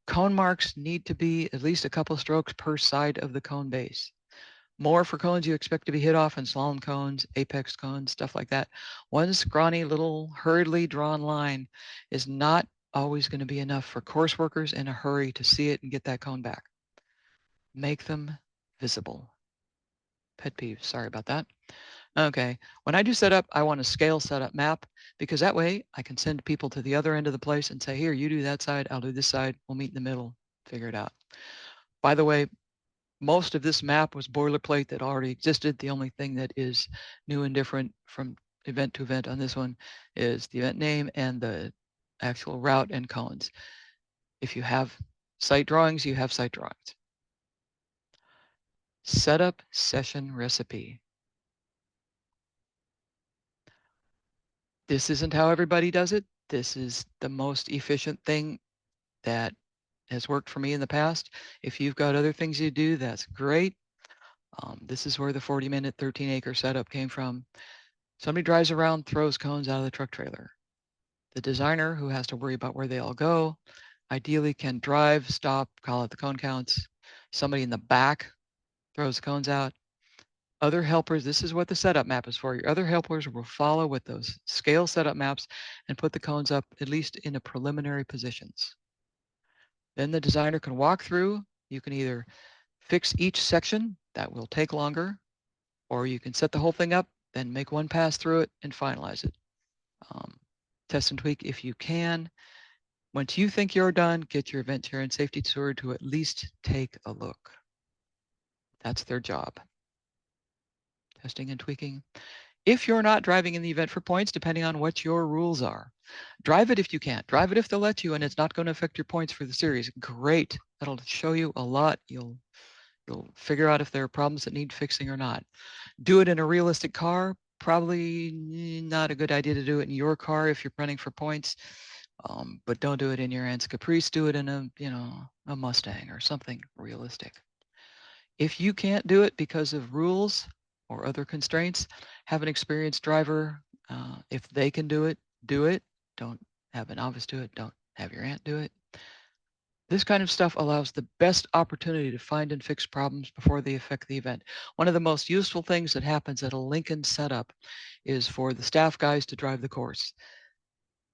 Cone marks need to be at least a couple strokes per side of the cone base. More for cones you expect to be hit off, and slalom cones, apex cones, stuff like that. One scrawny little hurriedly drawn line is not always going to be enough for course workers in a hurry to see it and get that cone back. Make them visible. Pet peeve, sorry about that. Okay, when I do setup, I want a scale setup map because that way I can send people to the other end of the place and say, here, you do that side, I'll do this side, we'll meet in the middle, figure it out. By the way, most of this map was boilerplate that already existed. The only thing that is new and different from event to event on this one is the event name and the actual route and cones. If you have site drawings, you have site drawings. Setup session recipe. This isn't how everybody does it. This is the most efficient thing that has worked for me in the past. If you've got other things you do, that's great. This is where the 40-minute, 13-acre setup came from. Somebody drives around, throws cones out of the truck trailer. The designer, who has to worry about where they all go, ideally can drive, stop, call out the cone counts. Somebody in the back throws cones out. Other helpers, this is what the setup map is for. Your other helpers will follow with those scale setup maps and put the cones up at least in the preliminary positions. Then the designer can walk through. You can either fix each section, that will take longer, or you can set the whole thing up, then make one pass through it and finalize it. Test and tweak if you can. Once you think you're done, get your event chair and safety steward to at least take a look. That's their job. Testing and tweaking. If you're not driving in the event for points, depending on what your rules are, drive it if you can. Drive it if they'll let you and it's not going to affect your points for the series. Great. That'll show you a lot. You'll figure out if there are problems that need fixing or not. Do it in a realistic car. Probably not a good idea to do it in your car if you're running for points. But don't do it in your Aunt's Caprice. Do it in a Mustang or something realistic. If you can't do it because of rules or other constraints, have an experienced driver. If they can do it, do it. Don't have a novice do it. Don't have your aunt do it. This kind of stuff allows the best opportunity to find and fix problems before they affect the event. One of the most useful things that happens at a Lincoln setup is for the staff guys to drive the course.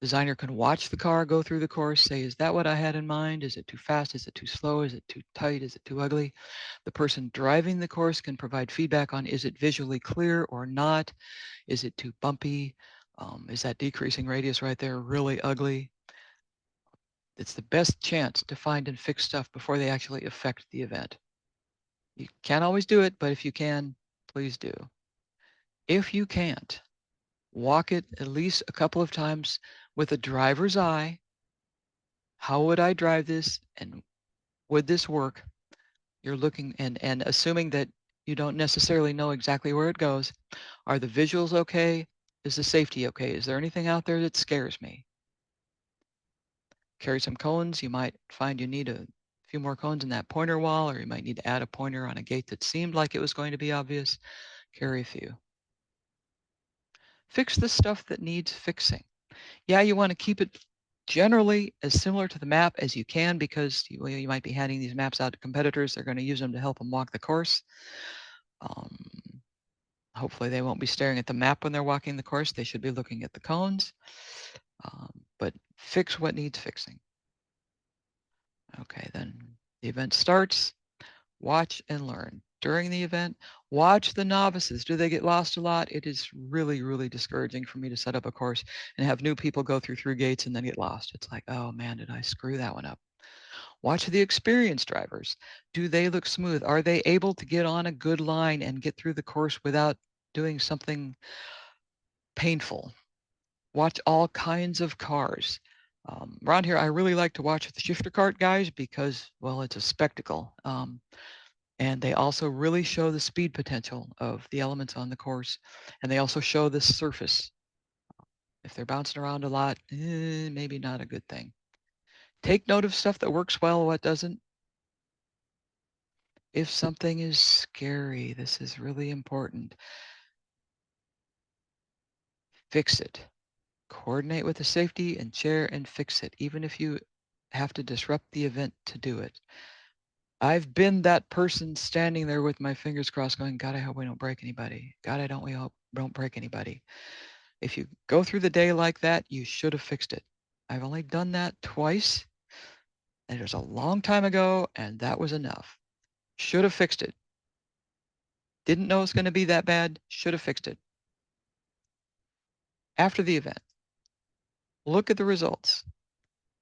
Designer can watch the car go through the course, say, is that what I had in mind? Is it too fast? Is it too slow? Is it too tight? Is it too ugly? The person driving the course can provide feedback on, is it visually clear or not? Is it too bumpy? Is that decreasing radius right there really ugly? It's the best chance to find and fix stuff before they actually affect the event. You can't always do it, but if you can, please do. If you can't, walk it at least a couple of times with a driver's eye. How would I drive this and would this work? You're looking and assuming that you don't necessarily know exactly where it goes. Are the visuals okay? Is the safety okay? Is there anything out there that scares me? Carry some cones. You might find you need a few more cones in that pointer wall, or you might need to add a pointer on a gate that seemed like it was going to be obvious. Carry a few. Fix the stuff that needs fixing. Yeah, you want to keep it generally as similar to the map as you can because you might be handing these maps out to competitors. They're going to use them to help them walk the course. Hopefully they won't be staring at the map when they're walking the course. They should be looking at the cones. But fix what needs fixing. Okay, then the event starts. Watch and learn. During the event, watch the novices. Do they get lost a lot? It is really, really discouraging for me to set up a course and have new people go through 3 gates and then get lost. It's like, oh man, did I screw that one up? Watch the experienced drivers. Do they look smooth? Are they able to get on a good line and get through the course without doing something painful? Watch all kinds of cars. Around here, I really like to watch the shifter cart guys because, well, it's a spectacle. And they also really show the speed potential of the elements on the course. And they also show the surface. If they're bouncing around a lot, maybe not a good thing. Take note of stuff that works well, what doesn't. If something is scary, this is really important. Fix it. Coordinate with the safety and chair and fix it, even if you have to disrupt the event to do it. I've been that person standing there with my fingers crossed going, God, I hope we don't break anybody. God, we don't break anybody. If you go through the day like that, you should have fixed it. I've only done that twice. And it was a long time ago, and that was enough. Should have fixed it. Didn't know it was going to be that bad. Should have fixed it. After the event, look at the results.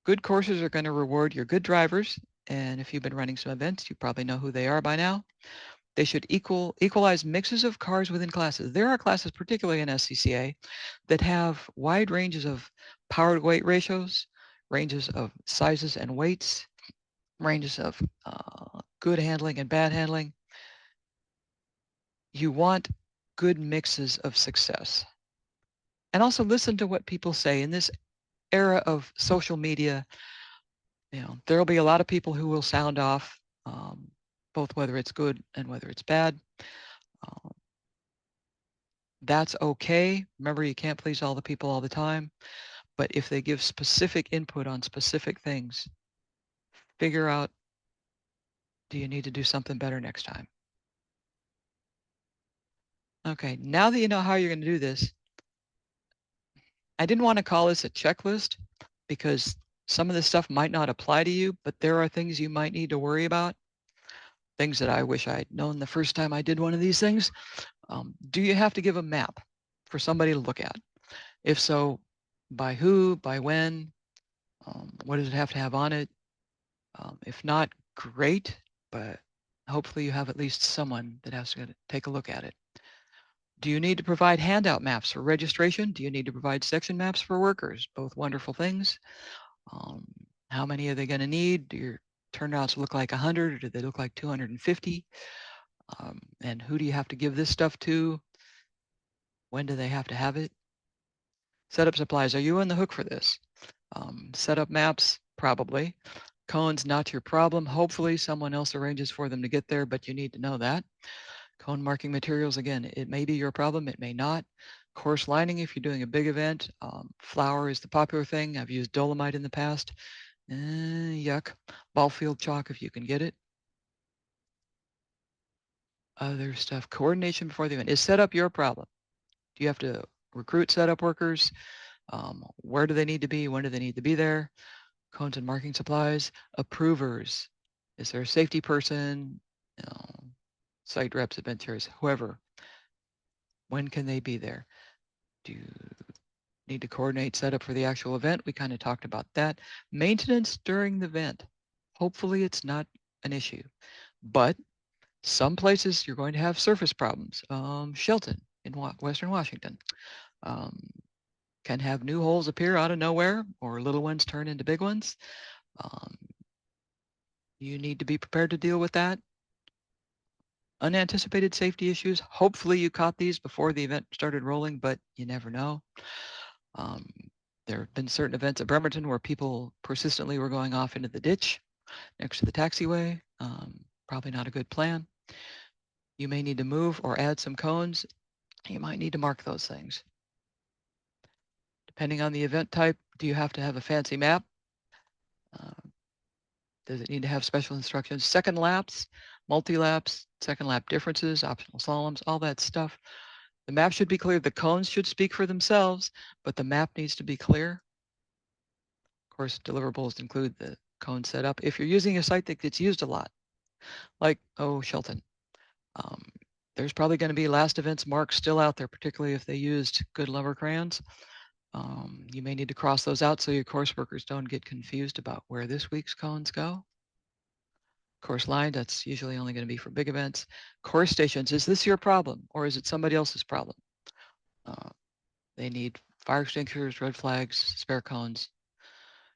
Good courses are going to reward your good drivers. And if you've been running some events, you probably know who they are by now. They should equalize mixes of cars within classes. There are classes, particularly in SCCA, that have wide ranges of power to weight ratios, ranges of sizes and weights, ranges of good handling and bad handling. You want good mixes of success. And also listen to what people say. In this era of social media, there'll be a lot of people who will sound off, both whether it's good and whether it's bad. That's okay. Remember, you can't please all the people all the time. But if they give specific input on specific things, figure out, do you need to do something better next time? Okay, now that you know how you're going to do this, I didn't want to call this a checklist because some of this stuff might not apply to you, but there are things you might need to worry about, things that I wish I'd known the first time I did one of these things. Do you have to give a map for somebody to look at? If so, by who, by when, what does it have to have on it? If not, great, but hopefully you have at least someone that has to take a look at it. Do you need to provide handout maps for registration? Do you need to provide section maps for workers? Both wonderful things. How many are they going to need? Do your turnouts look like 100 or do they look like 250? And who do you have to give this stuff to? When do they have to have it? Setup supplies, are you on the hook for this? Setup maps, probably. Cones, not your problem. Hopefully someone else arranges for them to get there, but you need to know that. Cone marking materials, again, it may be your problem, it may not. Course lining, if you're doing a big event. Flour is the popular thing. I've used dolomite in the past. Yuck. Ball field chalk if you can get it. Other stuff, coordination before the event. Is setup your problem? Do you have to recruit setup workers? Where do they need to be? When do they need to be there? Cones and marking supplies. Approvers. Is there a safety person? Site reps, adventurers, whoever. When can they be there? Do you need to coordinate setup for the actual event? We kind of talked about that. Maintenance during the event. Hopefully it's not an issue, but some places you're going to have surface problems. Shelton in Western Washington can have new holes appear out of nowhere or little ones turn into big ones. You need to be prepared to deal with that. Unanticipated safety issues. Hopefully you caught these before the event started rolling, but you never know. There have been certain events at Bremerton where people persistently were going off into the ditch next to the taxiway. Probably not a good plan. You may need to move or add some cones. You might need to mark those things. Depending on the event type, do you have to have a fancy map? Does it need to have special instructions? Second laps, multi-laps, second lap differences, optional slaloms, all that stuff. The map should be clear. The cones should speak for themselves, but the map needs to be clear. Of course, deliverables include the cone setup. If you're using a site that gets used a lot, like, Shelton, there's probably going to be last events marks still out there, particularly if they used good lumber crayons. You may need to cross those out so your course workers don't get confused about where this week's cones go. Course line, that's usually only going to be for big events. Course stations, is this your problem or is it somebody else's problem? They need fire extinguishers, red flags, spare cones,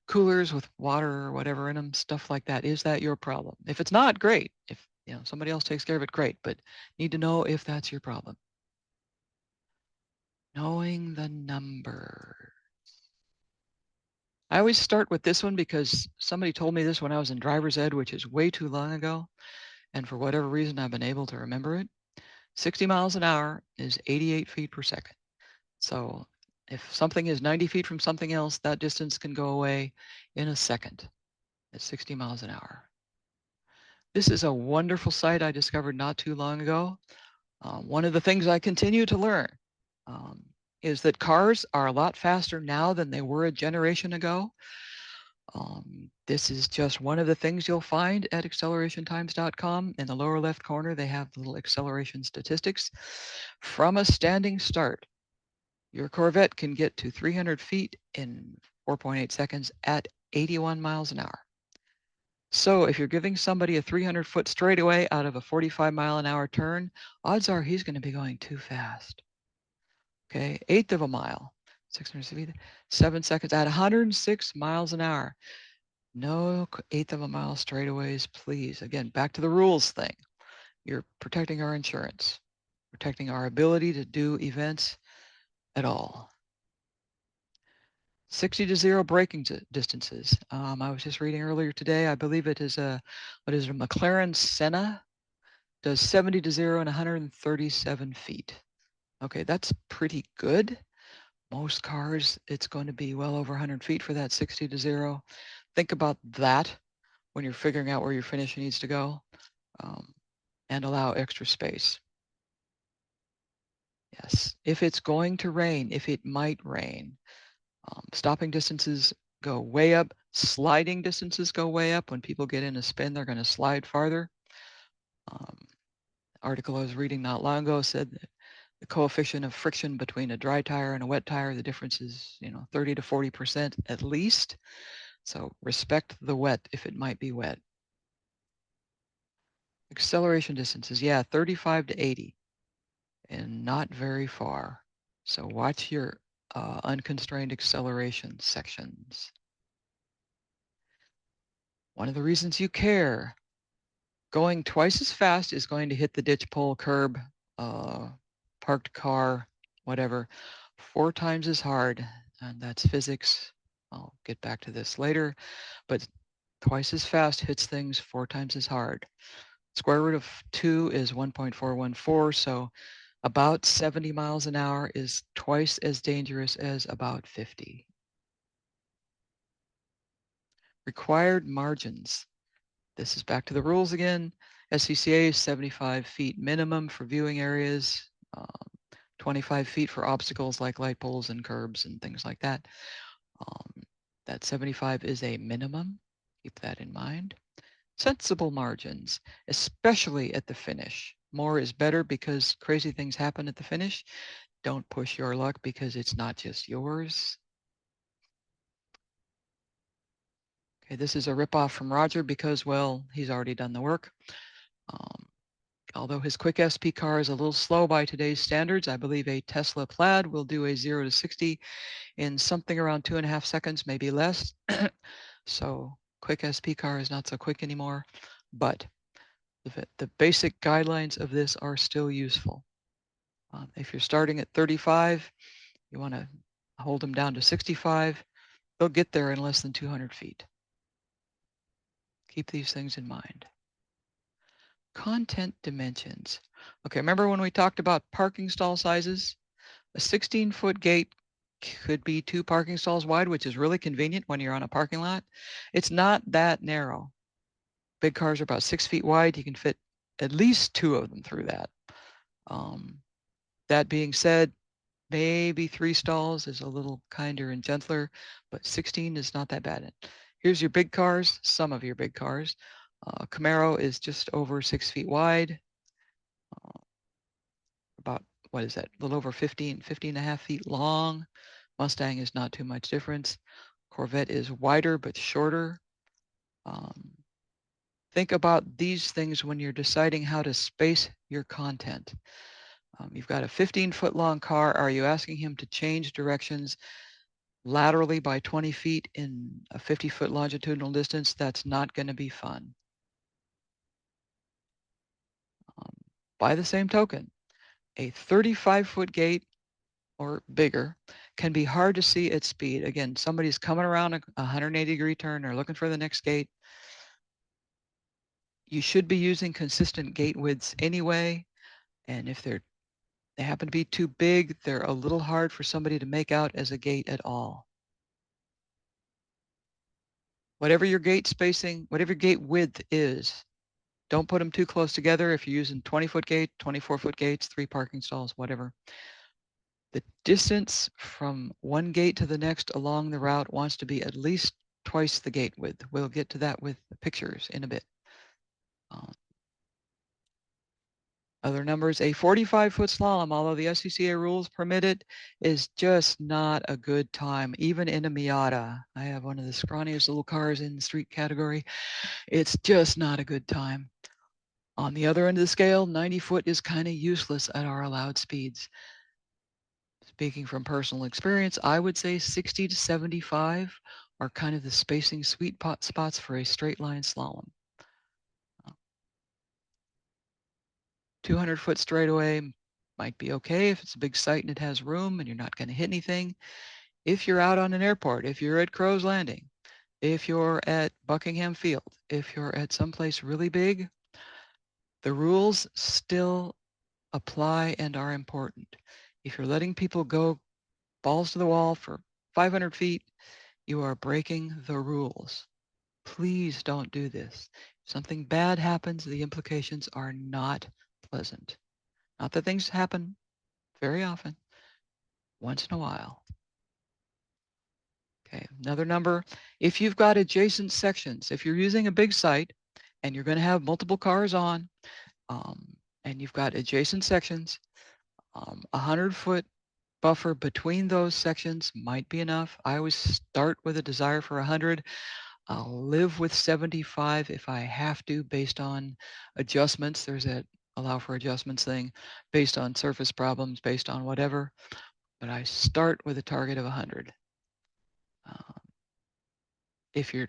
coolers with water or whatever in them, stuff like that. Is that your problem? If it's not, great. If somebody else takes care of it, great. But need to know if that's your problem. Knowing the number. I always start with this one because somebody told me this when I was in driver's ed, which is way too long ago. And for whatever reason, I've been able to remember it. 60 miles an hour is 88 feet per second. So if something is 90 feet from something else, that distance can go away in a second at 60 miles an hour. This is a wonderful site I discovered not too long ago. One of the things I continue to learn. is that cars are a lot faster now than they were a generation ago. This is just one of the things you'll find at accelerationtimes.com. In the lower left corner, they have little acceleration statistics. From a standing start, your Corvette can get to 300 feet in 4.8 seconds at 81 miles an hour. So if you're giving somebody a 300-foot straightaway out of a 45-mile-an-hour turn, odds are he's going to be going too fast. Okay, eighth of a mile, 600 feet, 7 seconds at 106 miles an hour. No eighth of a mile straightaways, please. Again, back to the rules thing. You're protecting our insurance, protecting our ability to do events at all. 60 to 0 braking distances. I was just reading earlier today, I believe it is a McLaren Senna, does 70 to 0 in 137 feet. Okay, that's pretty good. Most cars, it's going to be well over 100 feet for that 60 to 0. Think about that when you're figuring out where your finish needs to go, and allow extra space. Yes, if it's going to rain, if it might rain, stopping distances go way up, sliding distances go way up. When people get in a spin, they're going to slide farther. Article I was reading not long ago said that the coefficient of friction between a dry tire and a wet tire, the difference is 30 to 40% at least. So respect the wet if it might be wet. Acceleration distances, yeah, 35 to 80 and not very far. So watch your unconstrained acceleration sections. One of the reasons you care, going twice as fast is going to hit the ditch, pole, curb, parked car, whatever, 4 times as hard, and that's physics. I'll get back to this later, but twice as fast hits things 4 times as hard. Square root of 2 is 1.414, so about 70 miles an hour is twice as dangerous as about 50. Required margins. This is back to the rules again. SCCA is 75 feet minimum for viewing areas, 25 feet for obstacles like light poles and curbs and things like that. That 75 is a minimum. Keep that in mind. Sensible margins, especially at the finish. More is better because crazy things happen at the finish. Don't push your luck because it's not just yours. Okay, this is a ripoff from Roger because, well, he's already done the work. Although his quick SP car is a little slow by today's standards, I believe a Tesla Plaid will do a 0 to 60 in something around 2.5 seconds, maybe less. So quick SP car is not so quick anymore, but the basic guidelines of this are still useful. If you're starting at 35, you want to hold them down to 65. They'll get there in less than 200 feet. Keep these things in mind. Content dimensions. Okay, remember when we talked about parking stall sizes? A 16-foot gate could be 2 parking stalls wide, which is really convenient when you're on a parking lot. It's not that narrow. Big cars are about 6 feet wide. You can fit at least 2 of them through that. That being said, maybe 3 stalls is a little kinder and gentler, but 16 is not that bad. Here's your big cars, some of your big cars. Camaro is just over 6 feet wide. About, what is that? A little over 15 and a half feet long. Mustang is not too much difference. Corvette is wider but shorter. Think about these things when you're deciding how to space your content. You've got a 15-foot long car. Are you asking him to change directions laterally by 20 feet in a 50-foot longitudinal distance? That's not going to be fun. By the same token, a 35-foot gate or bigger can be hard to see at speed. Again, somebody's coming around a 180-degree turn or looking for the next gate. You should be using consistent gate widths anyway, and if they happen to be too big, they're a little hard for somebody to make out as a gate at all. Whatever your gate spacing, whatever your gate width is, don't put them too close together. If you're using 20-foot gate, 24-foot gates, 3 parking stalls, whatever. The distance from one gate to the next along the route wants to be at least twice the gate width. We'll get to that with the pictures in a bit. Other numbers, a 45-foot slalom, although the SCCA rules permit it, is just not a good time, even in a Miata. I have one of the scrawniest little cars in the street category. It's just not a good time. On the other end of the scale, 90 foot is kind of useless at our allowed speeds. Speaking from personal experience, I would say 60 to 75 are kind of the spacing sweet spots for a straight line slalom. 200-foot straightaway might be okay if it's a big site and it has room and you're not going to hit anything. If you're out on an airport, if you're at Crow's Landing, if you're at Buckingham Field, if you're at someplace really big, the rules still apply and are important. If you're letting people go balls to the wall for 500 feet, you are breaking the rules. Please don't do this. If something bad happens, the implications are not pleasant. Not that things happen very often, once in a while. Okay, another number. If you've got adjacent sections, if you're using a big site and you're going to have multiple cars on, and you've got adjacent sections, 100-foot buffer between those sections might be enough. I always start with a desire for 100. I'll live with 75 if I have to, based on adjustments. There's that allow for adjustments thing, based on surface problems, based on whatever. But I start with a target of 100. If you're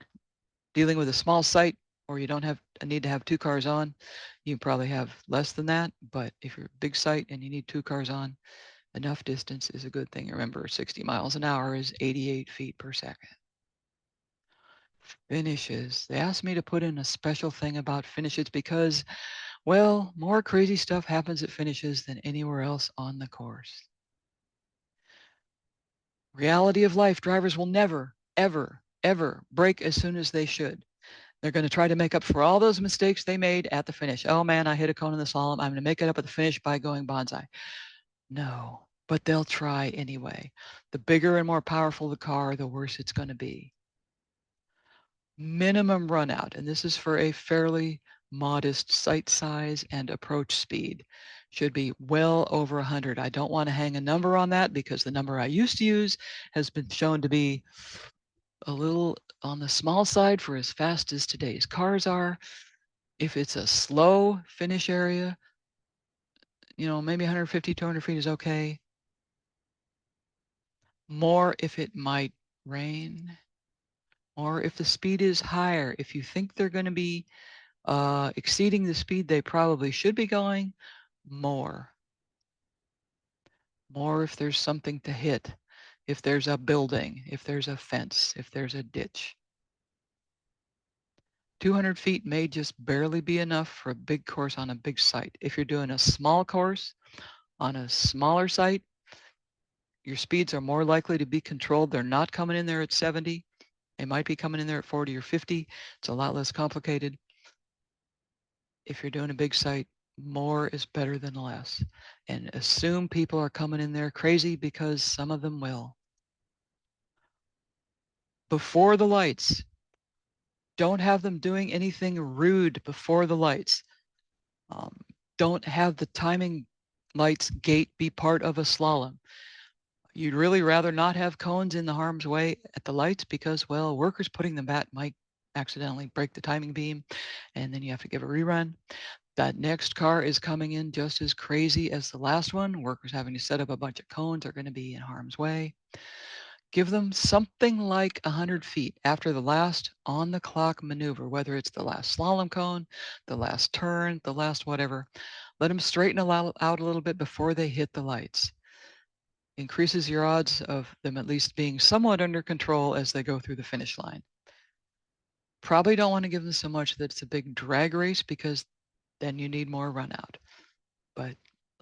dealing with a small site or you don't have a need to have 2 cars on, you probably have less than that. But if you're a big site and you need 2 cars on, enough distance is a good thing. Remember, 60 miles an hour is 88 feet per second. Finishes. They asked me to put in a special thing about finishes because, well, more crazy stuff happens at finishes than anywhere else on the course. Reality of life, drivers will never, ever, ever brake as soon as they should. They're going to try to make up for all those mistakes they made at the finish. Oh man, I hit a cone in the slalom. I'm going to make it up at the finish by going bonsai. No, but they'll try anyway. The bigger and more powerful the car, the worse it's going to be. Minimum run out, and this is for a fairly modest site size and approach speed, should be well over 100. I don't want to hang a number on that because the number I used to use has been shown to be a little on the small side for as fast as today's cars are. If it's a slow finish area, you know, maybe 150, 200 feet is okay. More if it might rain, or if the speed is higher. If you think they're going to be exceeding the speed they probably should be going, more. More if there's something to hit, if there's a building, if there's a fence, if there's a ditch. 200 feet may just barely be enough for a big course on a big site. If you're doing a small course on a smaller site, your speeds are more likely to be controlled. They're not coming in there at 70. They might be coming in there at 40 or 50. It's a lot less complicated. If you're doing a big site, more is better than less. And assume people are coming in there crazy because some of them will. Before the lights, don't have them doing anything rude before the lights. Don't have the timing lights gate be part of a slalom. You'd really rather not have cones in the harm's way at the lights because, well, workers putting them back might accidentally break the timing beam and then you have to give a rerun. That next car is coming in just as crazy as the last one. Workers having to set up a bunch of cones are going to be in harm's way. Give them something like 100 feet after the last on the clock maneuver, whether it's the last slalom cone, the last turn, the last whatever. Let them straighten out a little bit before they hit the lights. Increases your odds of them at least being somewhat under control as they go through the finish line. Probably don't want to give them so much that it's a big drag race because then you need more run out. But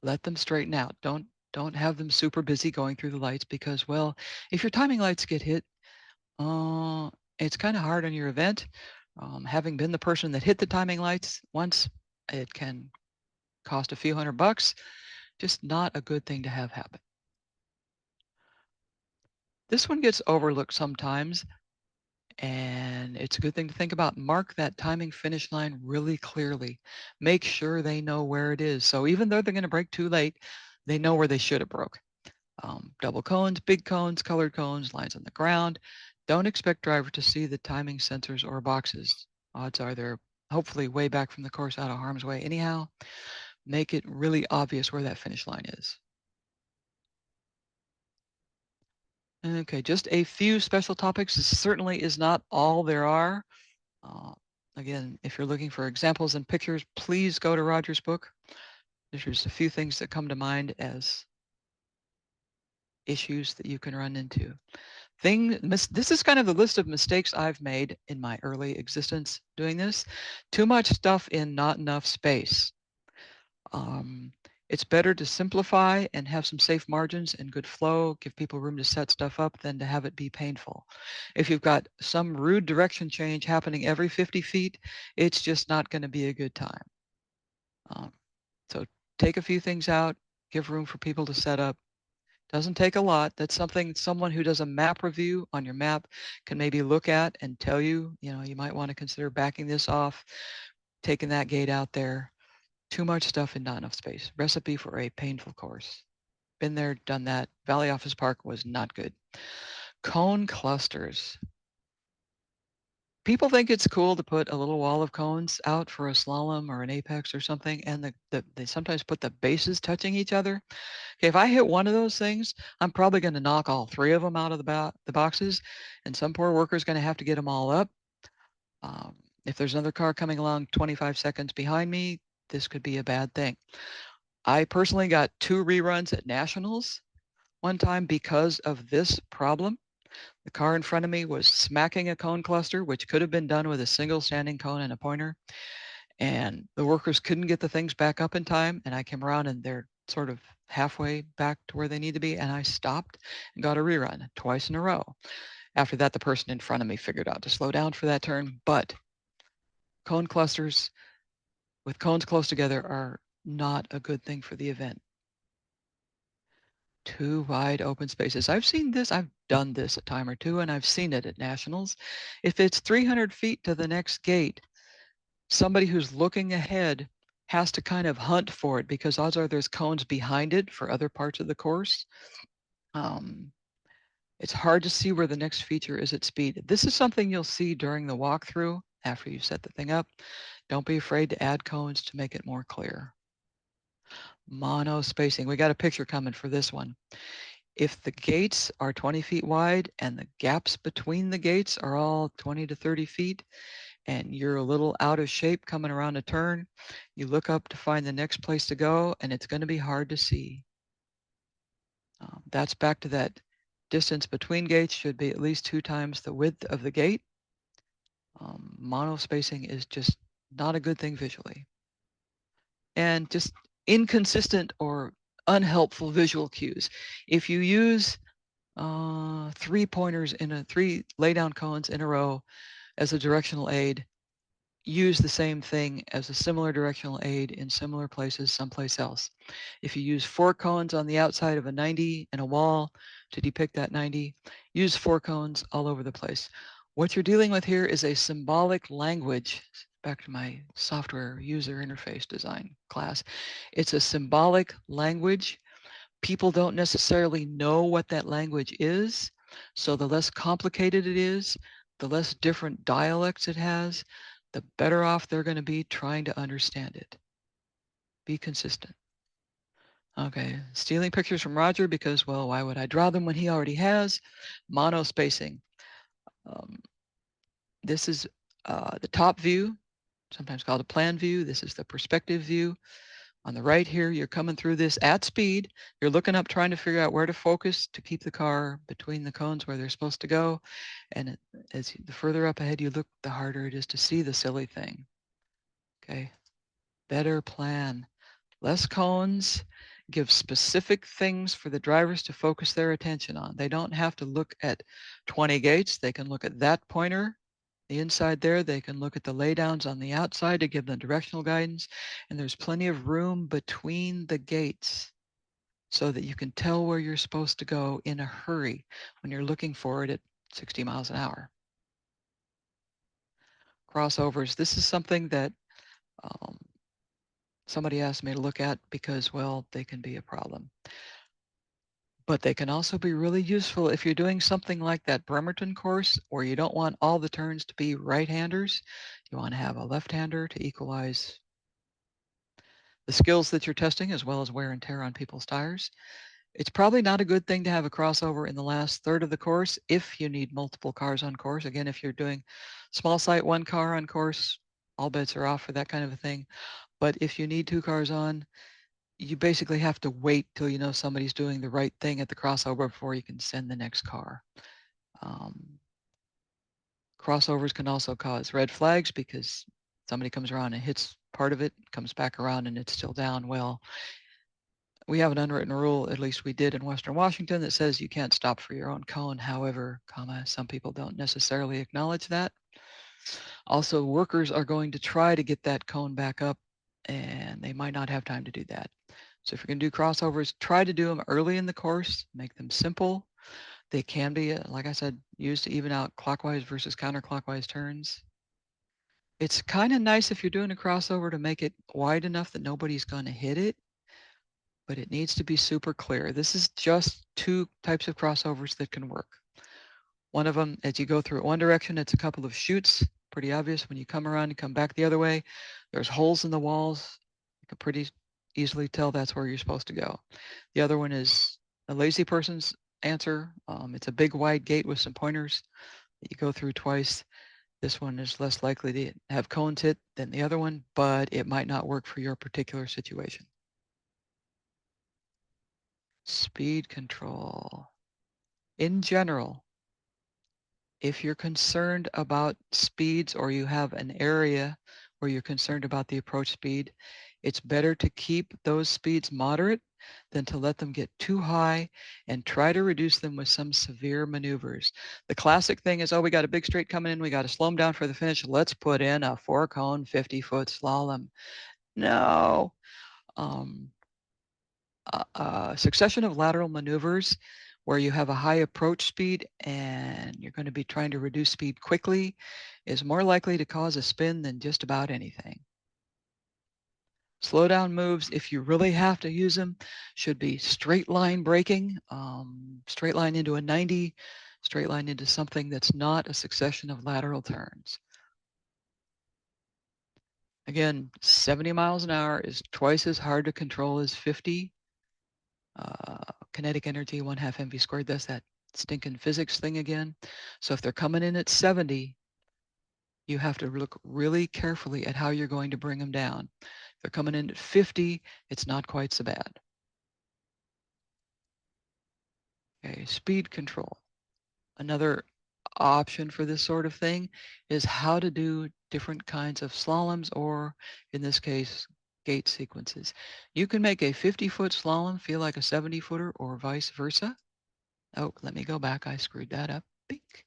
let them straighten out. Don't have them super busy going through the lights because, well, if your timing lights get hit, it's kind of hard on your event. Having been the person that hit the timing lights once, it can cost a few $100. Just not a good thing to have happen. This one gets overlooked sometimes, and it's a good thing to think about. Mark that timing finish line really clearly. Make sure they know where it is. So even though they're going to brake too late, they know where they should have broke. Double cones, big cones, colored cones, lines on the ground. Don't expect driver to see the timing sensors or boxes. Odds are they're hopefully way back from the course out of harm's way anyhow. Make it really obvious where that finish line is. Okay, just a few special topics. This certainly is not all there are. Uh, Again, if you're looking for examples and pictures, please go to Roger's book. There's just a few things that come to mind as issues that you can run into. This is kind of the list of mistakes I've made in my early existence doing this. Too much stuff in not enough space. Um, it's better to simplify and have some safe margins and good flow, give people room to set stuff up than to have it be painful. If you've got some rude direction change happening every 50 feet, it's just not going to be a good time. So take a few things out, give room for people to set up. Doesn't take a lot. That's something someone who does a map review on your map can maybe look at and tell you, you might want to consider backing this off, taking that gate out there. Too much stuff and not enough space. Recipe for a painful course. Been there, done that. Valley Office Park was not good. Cone clusters. People think it's cool to put a little wall of cones out for a slalom or an apex or something, and they sometimes put the bases touching each other. Okay, if I hit one of those things, I'm probably going to knock all three of them out of the boxes, and some poor worker is going to have to get them all up. If there's another car coming along 25 seconds behind me, this could be a bad thing. I personally got 2 reruns at Nationals one time because of this problem. The car in front of me was smacking a cone cluster, which could have been done with a single standing cone and a pointer. And the workers couldn't get the things back up in time. And I came around and they're sort of halfway back to where they need to be. And I stopped and got a rerun twice in a row. After that, the person in front of me figured out to slow down for that turn. But cone clusters with cones close together are not a good thing for the event. Too wide open spaces. I've seen this, I've done this a time or two, and I've seen it at Nationals. If it's 300 feet to the next gate, somebody who's looking ahead has to kind of hunt for it because odds are there's cones behind it for other parts of the course. It's hard to see where the next feature is at speed. This is something you'll see during the walkthrough after you set the thing up. Don't be afraid to add cones to make it more clear. Mono spacing. We got a picture coming for this one. If the gates are 20 feet wide and the gaps between the gates are all 20 to 30 feet, and you're a little out of shape coming around a turn, you look up to find the next place to go, and it's going to be hard to see. That's back to that distance between gates should be at least 2 times the width of the gate. Mono spacing is just not a good thing visually. And just inconsistent or unhelpful visual cues. If you use 3 pointers in 3 lay down cones in a row as a directional aid, use the same thing as a similar directional aid in similar places someplace else. If you use 4 cones on the outside of a 90 and a wall to depict that 90, use 4 cones all over the place. What you're dealing with here is a symbolic language. Back to my software user interface design class. It's a symbolic language. People don't necessarily know what that language is. So the less complicated it is, the less different dialects it has, the better off they're going to be trying to understand it. Be consistent. Okay, stealing pictures from Roger because, well, why would I draw them when he already has? Mono spacing. This is the top view, sometimes called a plan view. This is the perspective view. On the right here, you're coming through this at speed. You're looking up, trying to figure out where to focus to keep the car between the cones where they're supposed to go. And the further up ahead you look, the harder it is to see the silly thing. Okay, better plan. Less cones, give specific things for the drivers to focus their attention on. They don't have to look at 20 gates. They can look at that pointer, the inside there. They can look at the laydowns on the outside to give them directional guidance. And there's plenty of room between the gates. so that you can tell where you're supposed to go in a hurry when you're looking for it at 60 miles an hour. Crossovers, this is something that um, somebody asked me to look at because, well, they can be a problem. But they can also be really useful if you're doing something like that Bremerton course where you don't want all the turns to be right-handers. You want to have a left-hander to equalize the skills that you're testing as well as wear and tear on people's tires. It's probably not a good thing to have a crossover in the last third of the course if you need multiple cars on course. Again, if you're doing small site, one car on course, all bets are off for that kind of a thing. But if you need two cars on, you basically have to wait till you know somebody's doing the right thing at the crossover before you can send the next car. Crossovers can also cause red flags because somebody comes around and hits part of it, comes back around and it's still down. Well, we have an unwritten rule, at least we did in Western Washington, that says you can't stop for your own cone. However, some people don't necessarily acknowledge that. Also, workers are going to try to get that cone back up and they might not have time to do that. So if you're going to do crossovers, try to do them early in the course, make them simple. They can be, like I said, used to even out clockwise versus counterclockwise turns. It's kind of nice if you're doing a crossover to make it wide enough that nobody's going to hit it, but it needs to be super clear. This is just two types of crossovers that can work. One of them, as you go through it one direction, it's a couple of chutes, pretty obvious. When you come around and come back the other way, there's holes in the walls. You can pretty easily tell that's where you're supposed to go. The other one is a lazy person's answer. It's a big wide gate with some pointers that you go through twice. This one is less likely to have cones hit than the other one, but it might not work for your particular situation. Speed control. In general, if you're concerned about speeds or you have an area where you're concerned about the approach speed, it's better to keep those speeds moderate than to let them get too high and try to reduce them with some severe maneuvers. The classic thing is, oh, we got a big straight coming in, we got to slow them down for the finish. Let's put in a 4-cone 50-foot slalom. No. A succession of lateral maneuvers where you have a high approach speed and you're going to be trying to reduce speed quickly is more likely to cause a spin than just about anything. Slow down moves, if you really have to use them, should be straight line braking, straight line into a 90, straight line into something that's not a succession of lateral turns. Again, 70 miles an hour is twice as hard to control as 50. Kinetic energy 1/2 mv squared. That's that stinking physics thing again. So if they're coming in at 70, you have to look really carefully at how you're going to bring them down. If they're coming in at 50, it's not quite so bad. Okay, speed control. Another option for this sort of thing is how to do different kinds of slaloms, or in this case, gate sequences. You can make a 50-foot slalom feel like a 70-footer or vice versa. Oh, let me go back. I screwed that up. Beak.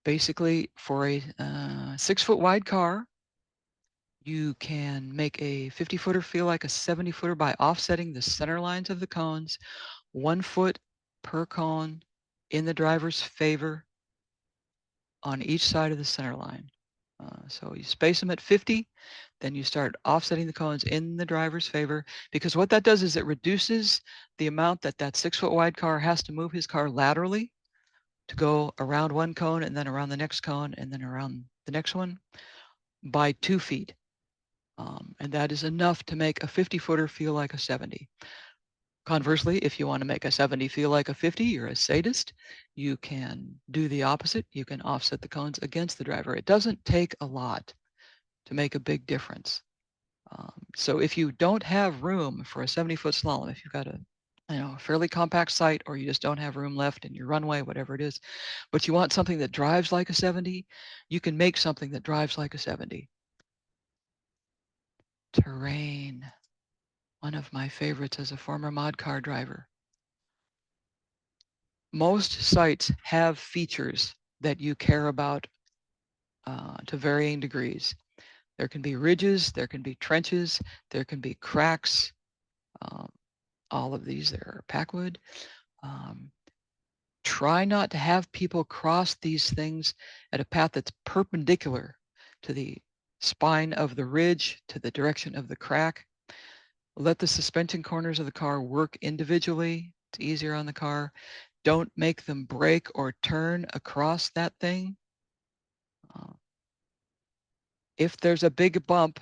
Basically, for a 6-foot wide car, you can make a 50-footer feel like a 70-footer by offsetting the center lines of the cones 1 foot per cone in the driver's favor on each side of the center line. So you space them at 50, then you start offsetting the cones in the driver's favor, because what that does is it reduces the amount that 6-foot wide car has to move his car laterally to go around one cone and then around the next cone and then around the next one by 2 feet. And that is enough to make a 50-footer feel like a 70. Conversely, if you want to make a 70 feel like a 50, you're a sadist, you can do the opposite. You can offset the cones against the driver. It doesn't take a lot to make a big difference. So if you don't have room for a 70-foot slalom, if you've got a fairly compact site, or you just don't have room left in your runway, whatever it is, but you want something that drives like a 70, you can make something that drives like a 70. Terrain, one of my favorites as a former mod car driver. Most sites have features that you care about to varying degrees. There can be ridges, there can be trenches, there can be cracks. All of these there are Packwood. Try not to have people cross these things at a path that's perpendicular to the spine of the ridge, to the direction of the crack. Let the suspension corners of the car work individually. It's easier on the car. Don't make them brake or turn across that thing. If there's a big bump,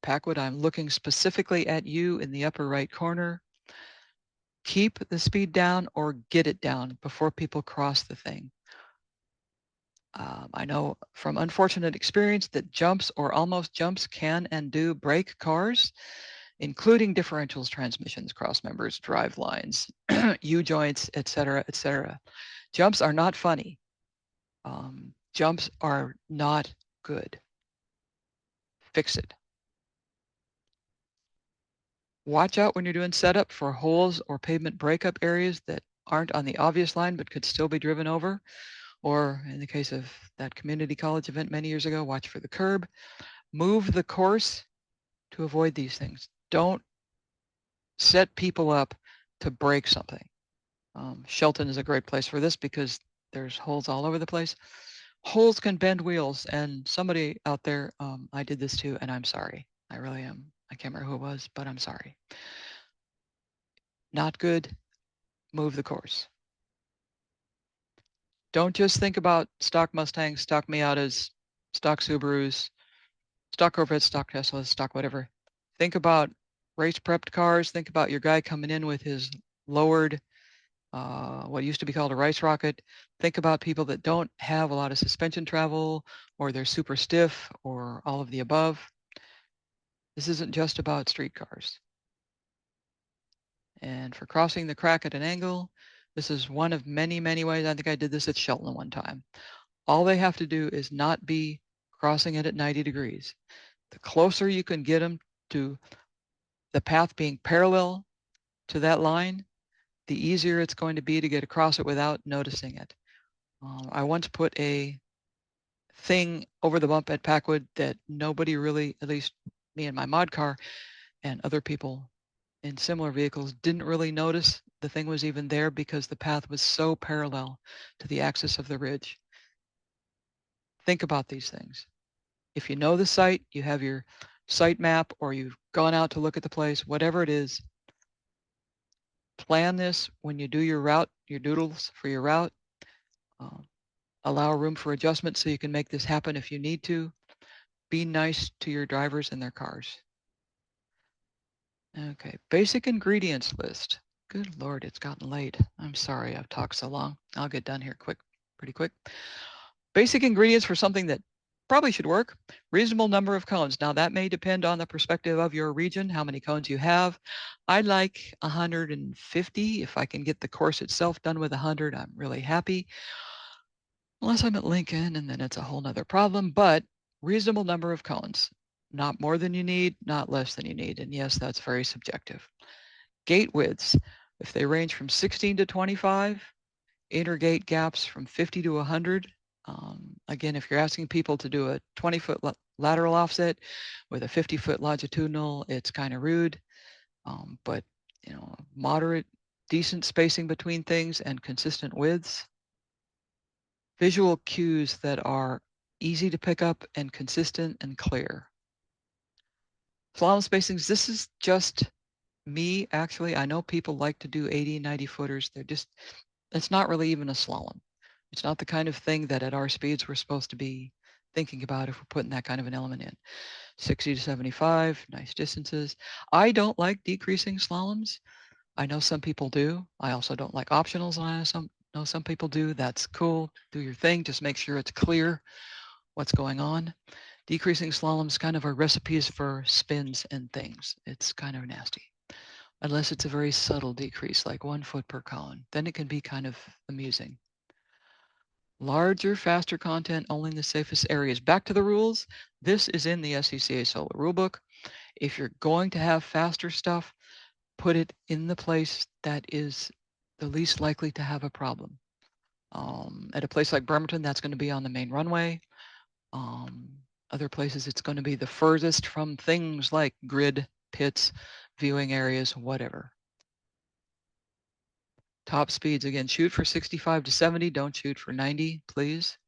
Packwood, I'm looking specifically at you in the upper right corner. Keep the speed down or get it down before people cross the thing. I know from unfortunate experience that jumps or almost jumps can and do break cars, including differentials, transmissions, cross members, drive lines, U-joints, etc., etc. Jumps are not funny. Jumps are not good. Fix it. Watch out when you're doing setup for holes or pavement breakup areas that aren't on the obvious line but could still be driven over. Or in the case of that community college event many years ago, watch for the curb. Move the course to avoid these things. Don't set people up to break something. Shelton is a great place for this because there's holes all over the place. Holes can bend wheels, and somebody out there, I did this too, and I'm sorry. I really am. I can't remember who it was, but I'm sorry. Not good. Move the course. Don't just think about stock Mustangs, stock Miatas, stock Subarus, stock Corvettes, stock Teslas, stock whatever. Think about race prepped cars. Think about your guy coming in with his lowered, what used to be called a rice rocket. Think about people that don't have a lot of suspension travel, or they're super stiff, or all of the above. This isn't just about street cars. And for crossing the crack at an angle, this is one of many, many ways. I think I did this at Shelton one time. All they have to do is not be crossing it at 90 degrees. The closer you can get them to the path being parallel to that line, the easier it's going to be to get across it without noticing it. I once put a thing over the bump at Packwood that nobody really, at least me and my mod car and other people in similar vehicles, didn't really notice the thing was even there because the path was so parallel to the axis of the ridge. Think about these things. If you know the site, you have your site map, or you've gone out to look at the place, whatever it is, plan this when you do your route, your doodles for your route. Allow room for adjustment so you can make this happen if you need to. Be nice to your drivers and their cars. Okay, basic ingredients list. Good Lord, it's gotten late. I'm sorry I've talked so long. I'll get done here pretty quick. Basic ingredients for something that probably should work. Reasonable number of cones. Now that may depend on the perspective of your region, how many cones you have. I like 150. If I can get the course itself done with 100, I'm really happy. Unless I'm at Lincoln, and then it's a whole nother problem, but reasonable number of cones. Not more than you need, not less than you need. And yes, that's very subjective. Gate widths, if they range from 16 to 25, inner gate gaps from 50 to 100. Again, if you're asking people to do a 20-foot lateral offset with a 50-foot longitudinal, it's kind of rude. But you know, moderate, decent spacing between things and consistent widths. Visual cues that are easy to pick up and consistent and clear. Slalom spacings, this is just me, actually. I know people like to do 80, 90 footers. It's not really even a slalom. It's not the kind of thing that at our speeds we're supposed to be thinking about if we're putting that kind of an element in. 60 to 75, nice distances. I don't like decreasing slaloms. I know some people do. I also don't like optionals, and I know some people do. That's cool. Do your thing. Just make sure it's clear what's going on. Decreasing slaloms kind of are recipes for spins and things. It's kind of nasty. Unless it's a very subtle decrease, like 1 foot per cone, then it can be kind of amusing. Larger, faster content only in the safest areas. Back to the rules. This is in the SCCA Solar Rulebook. If you're going to have faster stuff, put it in the place that is the least likely to have a problem. At a place like Bremerton, that's going to be on the main runway. Other places, it's going to be the furthest from things like grid, pits, viewing areas, whatever. Top speeds, again, shoot for 65 to 70. Don't shoot for 90, please.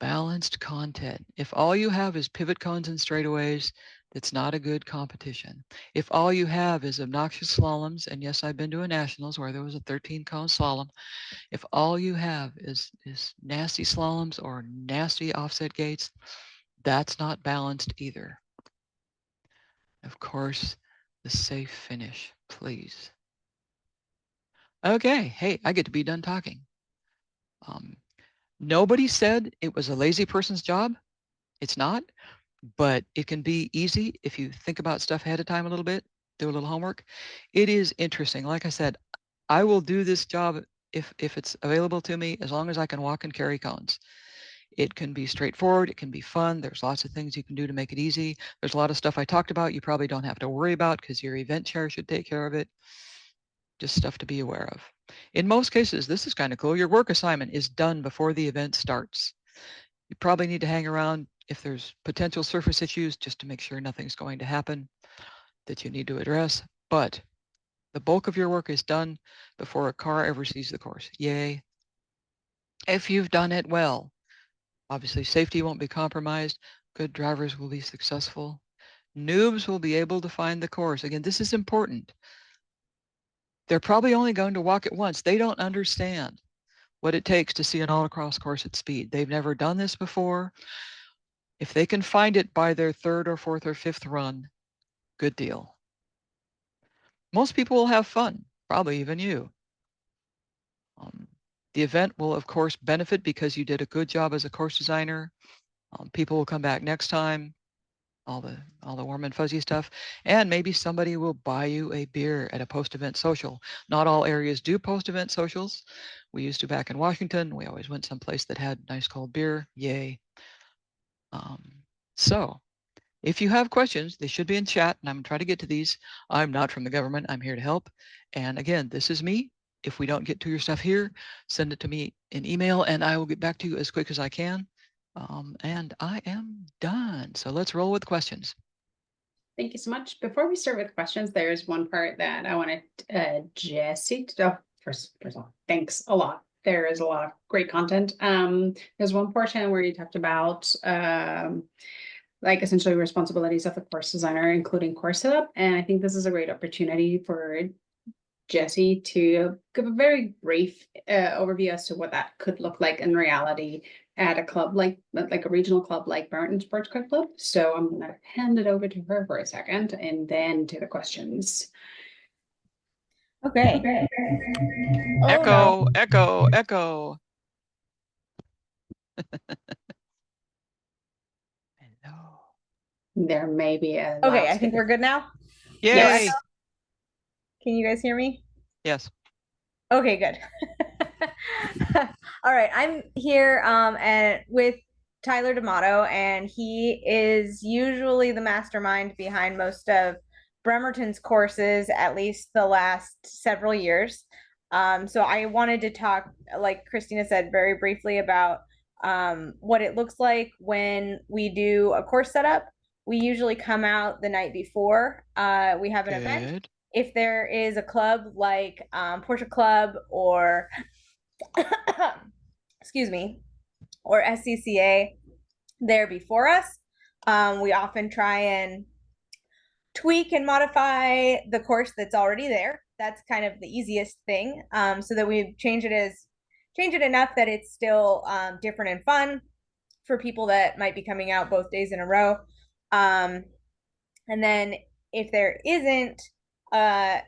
Balanced content. If all you have is pivot cones and straightaways, that's not a good competition. If all you have is obnoxious slaloms, and yes, I've been to a nationals where there was a 13-cone slalom. If all you have is nasty slaloms or nasty offset gates, that's not balanced either. Of course, the safe finish, please. Okay, hey, I get to be done talking. Nobody said it was a lazy person's job. It's not, but it can be easy if you think about stuff ahead of time a little bit, do a little homework. It is interesting. Like I said, I will do this job if it's available to me, as long as I can walk and carry cones. It can be straightforward. It can be fun. There's lots of things you can do to make it easy. There's a lot of stuff I talked about you probably don't have to worry about because your event chair should take care of it. Just stuff to be aware of. In most cases, this is kind of cool. Your work assignment is done before the event starts. You probably need to hang around if there's potential surface issues just to make sure nothing's going to happen that you need to address. But the bulk of your work is done before a car ever sees the course. Yay. If you've done it well, obviously safety won't be compromised. Good drivers will be successful. Noobs will be able to find the course. Again, this is important. They're probably only going to walk it once. They don't understand what it takes to see an autocross course at speed. They've never done this before. If they can find it by their third or fourth or fifth run, good deal. Most people will have fun, probably even you. The event will, of course, benefit because you did a good job as a course designer. People will come back next time. All the warm and fuzzy stuff, and maybe somebody will buy you a beer at a post-event social. Not all areas do post-event socials. We used to back in Washington. We always went someplace that had nice cold beer. Yay. So if you have questions, they should be in chat, and I'm gonna try to get to these. I'm not from the government. I'm here to help. And again, this is me. If we don't get to your stuff here, send it to me in email, and I will get back to you as quick as I can. And I am done. So let's roll with questions. Thank you so much. Before we start with questions, there's one part that I wanted Jesse to first of all, thanks a lot. There is a lot of great content. There's one portion where you talked about like essentially responsibilities of the course designer, including course setup. And I think this is a great opportunity for Jesse to give a very brief overview as to what that could look like in reality at a club like a regional club like Bremerton Sports Car Club. So I'm going to hand it over to her for a second and then to the questions. Okay. Oh, Echo, no. echo, echo. Hello. There may be a Okay, I think we're good now. Yay. Yes. Can you guys hear me? Yes. Okay, good. All right, I'm here and with Tyler D'Amato, and he is usually the mastermind behind most of Bremerton's courses, at least the last several years. So I wanted to talk, like Christina said, very briefly about what it looks like when we do a course setup. We usually come out the night before we have an event. If there is a club like Porsche Club or excuse me, or SCCA there before us, we often try and tweak and modify the course that's already there. That's kind of the easiest thing, so that we change it enough that it's still different and fun for people that might be coming out both days in a row. And then if there isn't, and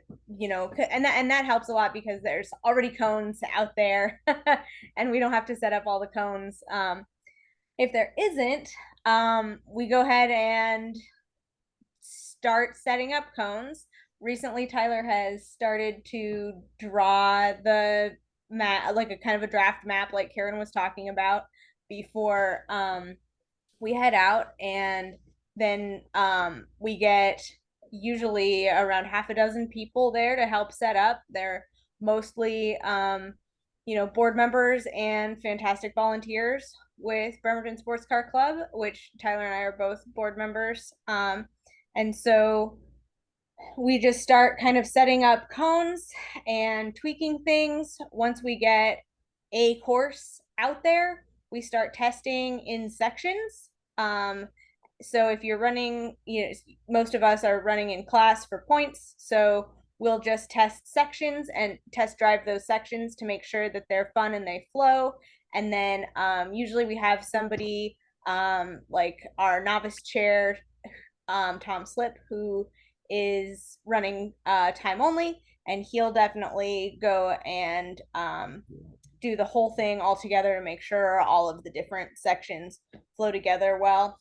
that helps a lot because there's already cones out there and we don't have to set up all the cones. If there isn't, we go ahead and start setting up cones. Recently, Tyler has started to draw the map, like a kind of a draft map, like Karen was talking about before we head out, and then we get usually around half a dozen people there to help set up. They're mostly board members and fantastic volunteers with Bremerton Sports Car Club, which Tyler and I are both board members. And so we just start kind of setting up cones and tweaking things. Once we get a course out there, we start testing in sections. So if you're running, most of us are running in class for points. So we'll just test sections and test drive those sections to make sure that they're fun and they flow. And then usually we have somebody like our novice chair, Tom Slip, who is running time only, and he'll definitely go and do the whole thing all together to make sure all of the different sections flow together well.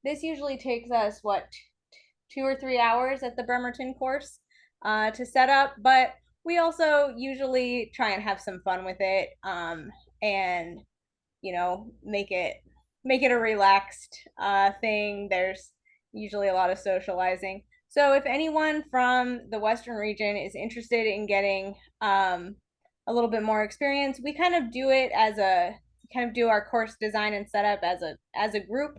This usually takes us, what, 2 or 3 hours at the Bremerton course to set up, but we also usually try and have some fun with it, and make it a relaxed thing. There's usually a lot of socializing. So if anyone from the Western region is interested in getting a little bit more experience, we kind of do it as do our course design and setup as a group.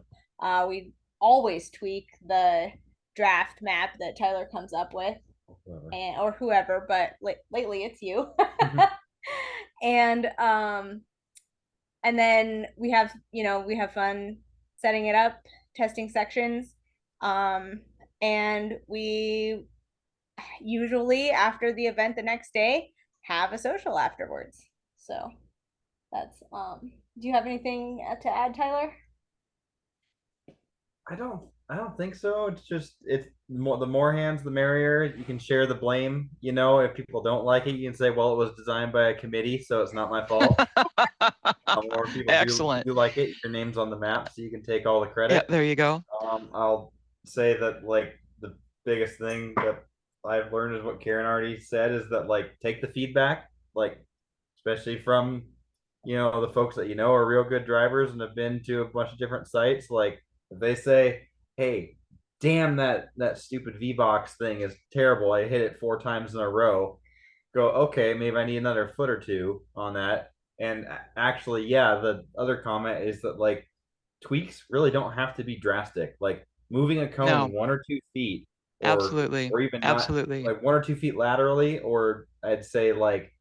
We always tweak the draft map that Tyler comes up with, or whoever, but lately it's you. And and then we have fun setting it up, testing sections, and we usually, after the event the next day, have a social afterwards. So that's do you have anything to add, Tyler? I don't think so. It's more, the more hands the merrier. You can share the blame. If people don't like it, you can say, well, it was designed by a committee, so it's not my fault. More people Excellent. do like it. Your name's on the map, so you can take all the Yeah, credit. there you go. I'll say that, like, the biggest thing that I've learned is what Karen already said, is that, like, take the feedback, like, especially from the folks that are real good drivers and have been to a bunch of different sites. Like, if they say, hey, damn, that stupid V-Box thing is terrible, I hit it 4 times in a row, go, okay, maybe I need another foot or two on that. And actually, yeah, the other comment is that, like, tweaks really don't have to be drastic. Like, moving a cone No. 1 or 2 feet, Absolutely. or even Absolutely. not, like 1 or 2 feet laterally, or I'd say like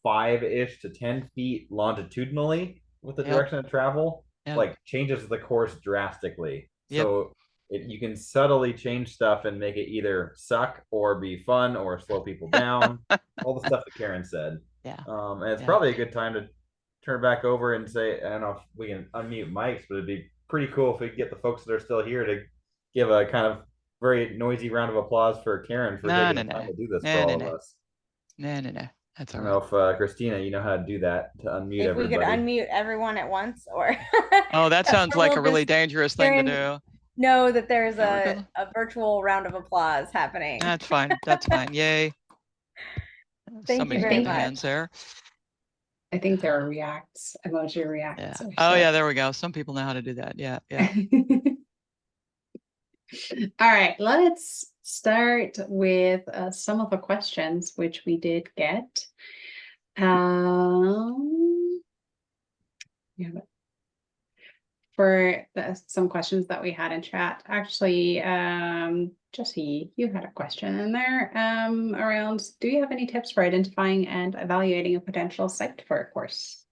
5-ish to 10 feet longitudinally with the Yep. direction of travel, Yep. like, changes the course drastically. Yep. So you can subtly change stuff and make it either suck or be fun or slow people down. All the stuff that Karen said. Yeah. And it's Yeah. probably a good time to turn it back over and say, I don't know if we can unmute mics, but it'd be pretty cool if we could get the folks that are still here to give a kind of very noisy round of applause for Karen for taking the time to do this for all of us. No. That's I all don't know if Christina, you know how to do that, to unmute If we could everybody. unmute everyone at once, or Oh, that sounds like a really just dangerous thing to do. know that there's Yeah, a virtual round of applause happening. That's fine. That's fine. Yay. Thank you Somebody's very got the much. hands there. I think there are emoji reacts. Yeah. or Oh so. yeah, there we go. Some people know how to do that. Yeah. Yeah. All right, let's start with some of the questions which we did get. For some questions that we had in chat, actually, Jesse, you had a question in there around, do you have any tips for identifying and evaluating a potential site for a course?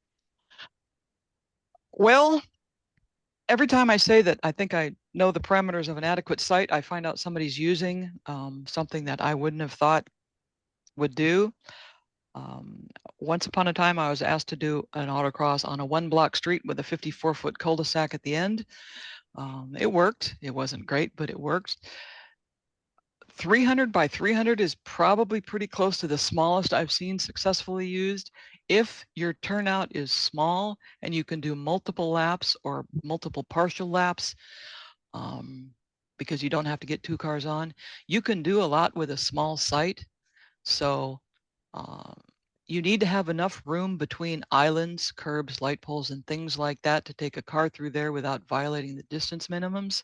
Well, every time I say that I think I know the parameters of an adequate site, I find out somebody's using something that I wouldn't have thought would do. Once upon a time, I was asked to do an autocross on a 1-block street with a 54-foot cul-de-sac at the end. It worked. It wasn't great, but it worked. 300 by 300 is probably pretty close to the smallest I've seen successfully used. If your turnout is small and you can do multiple laps or multiple partial laps, because you don't have to get 2 cars on, you can do a lot with a small site. So you need to have enough room between islands, curbs, light poles, and things like that to take a car through there without violating the distance minimums.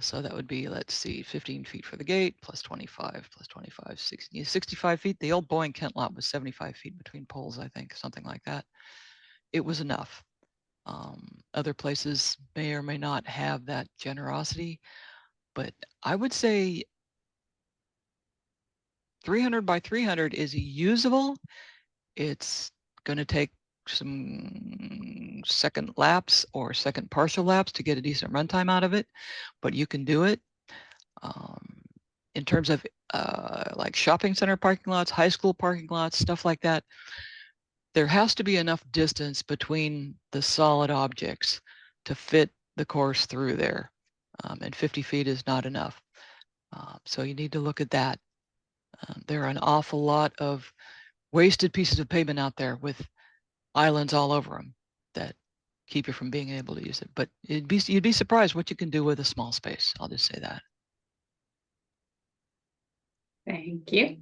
So that would be, let's see, 15 feet for the gate, plus 25, 60, 65 feet. The old Boeing Kent lot was 75 feet between poles, I think, something like that. It was enough. Other places may or may not have that generosity, but I would say 300 by 300 is usable. It's going to take some second laps or second partial laps to get a decent runtime out of it, but you can do it. In terms of like shopping center parking lots, high school parking lots, stuff like that, there has to be enough distance between the solid objects to fit the course through there. And 50 feet is not enough. So you need to look at that. There are an awful lot of wasted pieces of pavement out there with islands all over them that keep you from being able to use it. But you'd be surprised what you can do with a small space. I'll just say that. Thank you.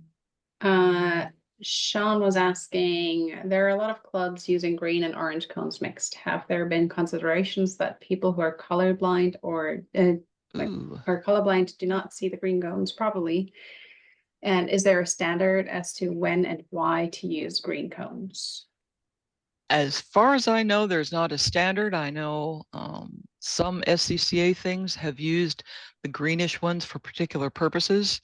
Sean was asking, there are a lot of clubs using green and orange cones mixed. Have there been considerations that people who are colorblind or are colorblind do not see the green cones properly? And is there a standard as to when and why to use green cones? As far as I know, there's not a standard. I know some SCCA things have used the greenish ones for particular purposes.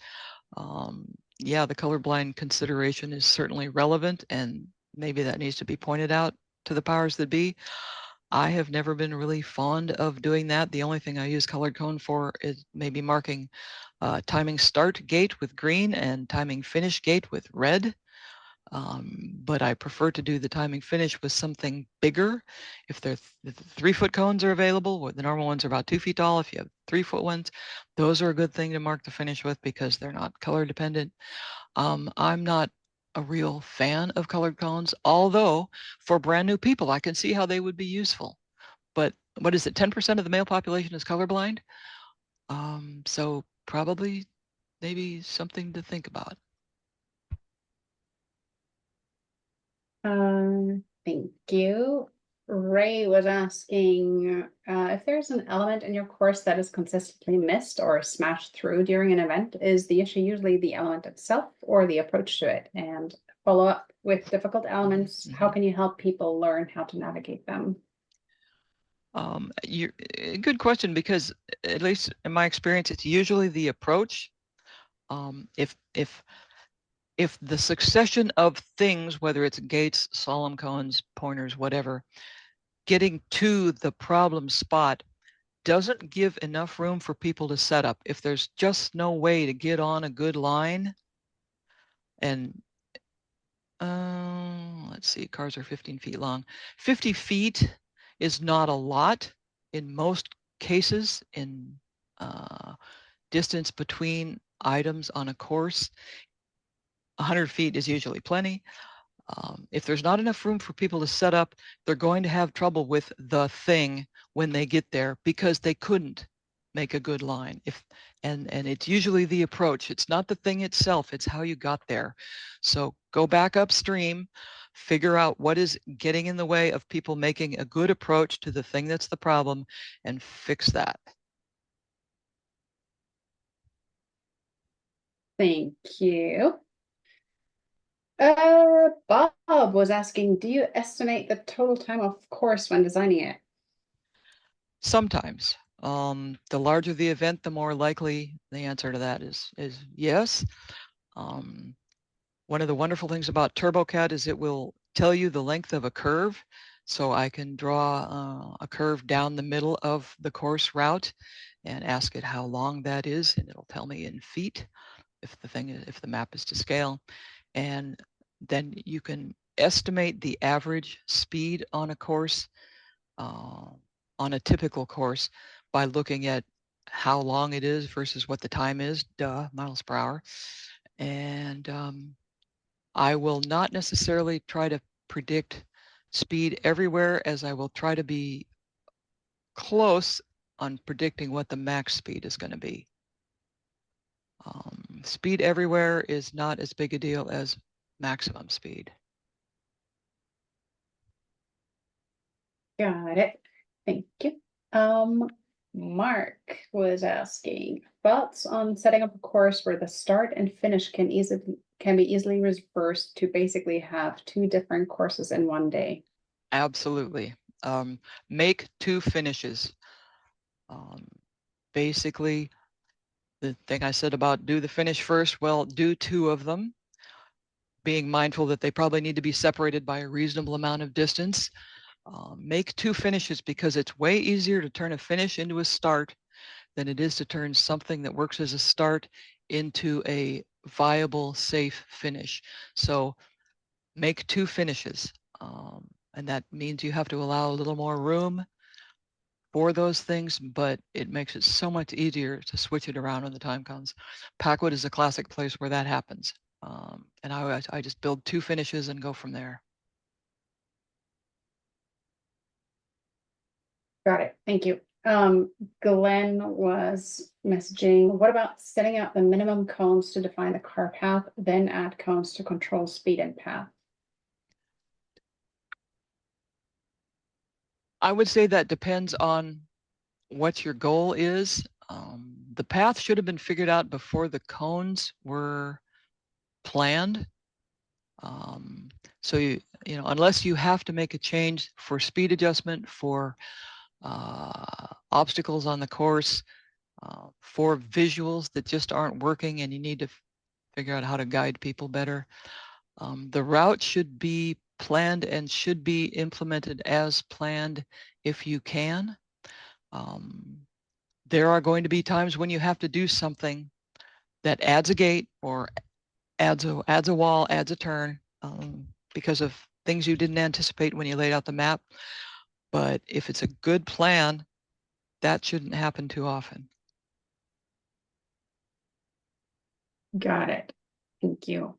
Yeah, the colorblind consideration is certainly relevant, and maybe that needs to be pointed out to the powers that be. I have never been really fond of doing that. The only thing I use colored cone for is maybe marking timing start gate with green and timing finish gate with red. But I prefer to do the timing finish with something bigger. If the 3-foot cones are available, the normal ones are about 2 feet tall. If you have 3-foot ones, those are a good thing to mark the finish with because they're not color dependent. I'm not a real fan of colored cones, although for brand new people, I can see how they would be useful. But what is it? 10% of the male population is colorblind. So probably maybe something to think about. Thank you. Ray was asking if there's an element in your course that is consistently missed or smashed through during an event, is the issue usually the element itself or the approach to it? And follow up with difficult elements, how can you help people learn how to navigate them? Good question, because at least in my experience, it's usually the approach. If the succession of things, whether it's gates, solemn cones, pointers, whatever, getting to the problem spot doesn't give enough room for people to set up. If there's just no way to get on a good line, and let's see, cars are 15 feet long. 50 feet is not a lot in most cases in distance between items on a course. 100 feet is usually plenty. If there's not enough room for people to set up, they're going to have trouble with the thing when they get there because they couldn't make a good line. And it's usually the approach. It's not the thing itself, it's how you got there. So go back upstream, figure out what is getting in the way of people making a good approach to the thing that's the problem, and fix that. Thank you. Bob was asking, do you estimate the total time of course when designing it? Sometimes. The larger the event, the more likely the answer to that is yes. One of the wonderful things about TurboCAD is it will tell you the length of a curve. So I can draw a curve down the middle of the course route and ask it how long that is, and it'll tell me in feet if the map is to scale. And then you can estimate the average speed on a course, on a typical course, by looking at how long it is versus what the time is, miles per hour. And I will not necessarily try to predict speed everywhere, as I will try to be close on predicting what the max speed is going to be. Speed everywhere is not as big a deal as maximum speed. Got it. Thank you. Mark was asking thoughts on setting up a course where the start and finish can be easily reversed to basically have 2 different courses in one day. Absolutely. Make 2 finishes. Basically, the thing I said about do the finish first, well, do 2 of them, being mindful that they probably need to be separated by a reasonable amount of distance. Make 2 finishes because it's way easier to turn a finish into a start than it is to turn something that works as a start into a viable, safe finish. So make 2 finishes. And that means you have to allow a little more room for those things, but it makes it so much easier to switch it around when the time comes. Packwood is a classic place where that happens. And I just build 2 finishes and go from there. Got it. Thank you. Glenn was messaging, what about setting out the minimum cones to define the car path, then add cones to control speed and path? I would say that depends on what your goal is. The path should have been figured out before the cones were planned. So you know, unless you have to make a change for speed adjustment, for obstacles on the course, for visuals that just aren't working and you need to figure out how to guide people better, the route should be planned and should be implemented as planned if you can. There are going to be times when you have to do something that adds a gate or adds a wall, adds a turn, because of things you didn't anticipate when you laid out the map. But if it's a good plan, that shouldn't happen too often. Got it. Thank you.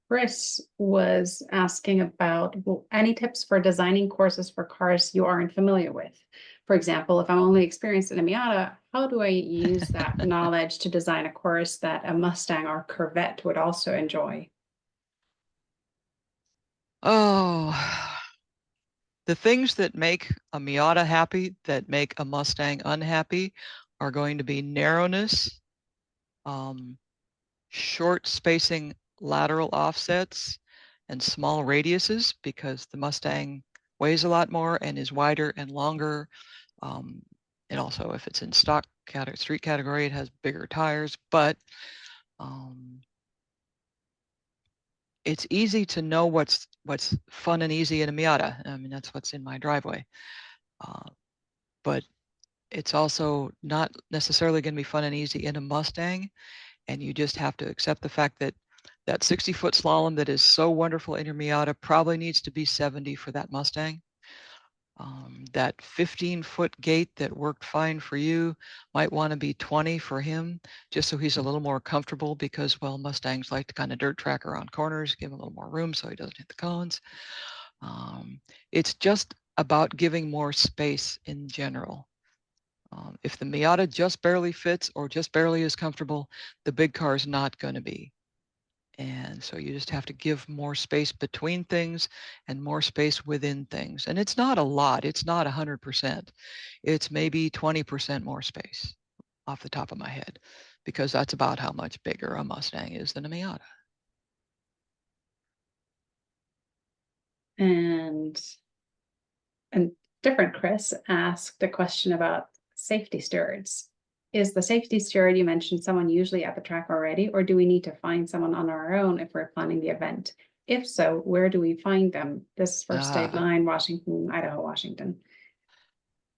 Chris was asking about any tips for designing courses for cars you aren't familiar with. For example, if I'm only experienced in a Miata, how do I use that knowledge to design a course that a Mustang or Corvette would also enjoy? Oh, the things that make a Miata happy, that make a Mustang unhappy, are going to be narrowness, short spacing lateral offsets, and small radiuses, because the Mustang weighs a lot more and is wider and longer. And also, if it's in stock street category, it has bigger tires. But it's easy to know what's fun and easy in a Miata. I mean, that's what's in my driveway. But it's also not necessarily going to be fun and easy in a Mustang. And you just have to accept the fact that that 60-foot slalom that is so wonderful in your Miata probably needs to be 70 for that Mustang. That 15-foot gate that worked fine for you might want to be 20 for him, just so he's a little more comfortable, because, well, Mustangs like to kind of dirt track around corners, give him a little more room so he doesn't hit the cones. It's just about giving more space in general. If the Miata just barely fits or just barely is comfortable, the big car is not going to be. And so you just have to give more space between things and more space within things. And it's not a lot. It's not 100%. It's maybe 20% more space off the top of my head, because that's about how much bigger a Mustang is than a Miata. And different Chris asked a question about safety stewards. Is the safety steward you mentioned someone usually at the track already, or do we need to find someone on our own if we're planning the event? If so, where do we find them? This is for State Line, Washington, Idaho, Washington.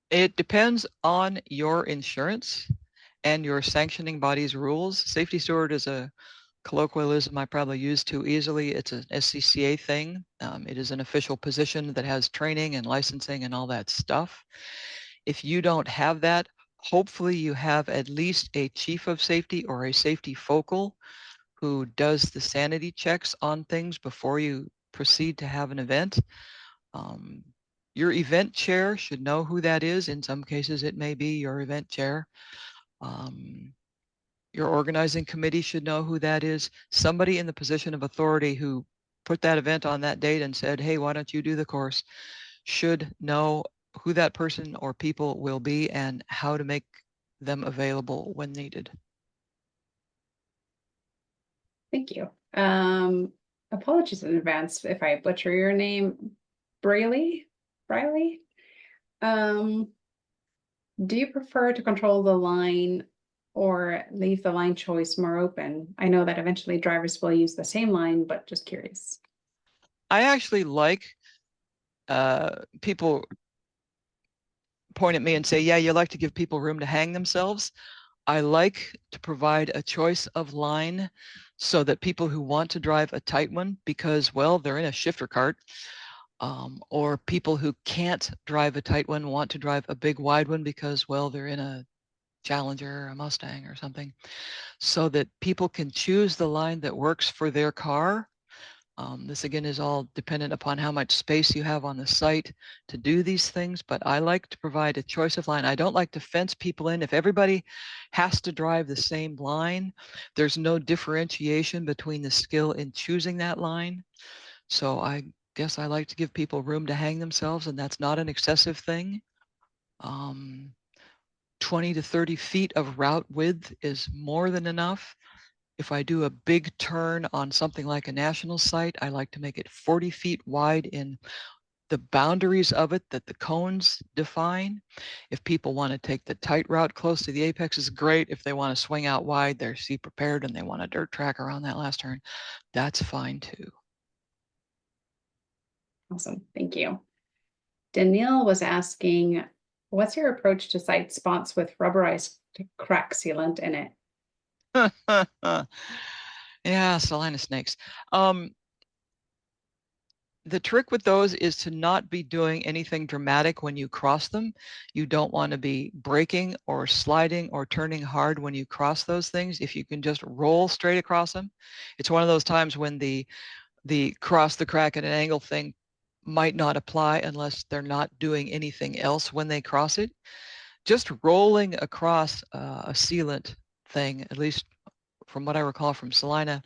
It depends on your insurance and your sanctioning body's rules. Safety steward is a colloquialism I probably use too easily. It's an SCCA thing. It is an official position that has training and licensing and all that stuff. If you don't have that, hopefully you have at least a chief of safety or a safety focal who does the sanity checks on things before you proceed to have an event. Your event chair should know who that is. In some cases, it may be your event chair. Your organizing committee should know who that is. Somebody in the position of authority who put that event on that date and said, hey, why don't you do the course, should know who that person or people will be and how to make them available when needed. Thank you. Apologies in advance if I butcher your name. Briley? Do you prefer to control the line or leave the line choice more open? I know that eventually drivers will use the same line, but just curious. I actually like people point at me and say, yeah, you like to give people room to hang themselves. I like to provide a choice of line so that people who want to drive a tight one because, well, they're in a shifter cart, or people who can't drive a tight one want to drive a big wide one because, well, they're in a Challenger, a Mustang or something, so that people can choose the line that works for their car. This again is all dependent upon how much space you have on the site to do these things, but I like to provide a choice of line. I don't like to fence people in. If everybody has to drive the same line, there's no differentiation between the skill in choosing that line. So I guess I like to give people room to hang themselves, and that's not an excessive thing. 20 to 30 feet of route width is more than enough. If I do a big turn on something like a national site, I like to make it 40 feet wide in the boundaries of it that the cones define. If people want to take the tight route close to the apex is great. If they want to swing out wide, they're seat prepared and they want a dirt track around that last turn, that's fine too. Awesome, thank you. Danielle was asking, what's your approach to site spots with rubberized crack sealant in it? Yeah, Salina snakes. The trick with those is to not be doing anything dramatic when you cross them. You don't want to be braking or sliding or turning hard when you cross those things. If you can just roll straight across them, it's one of those times when the cross the crack at an angle thing might not apply unless they're not doing anything else when they cross it. Just rolling across a sealant thing, at least from what I recall from Salina,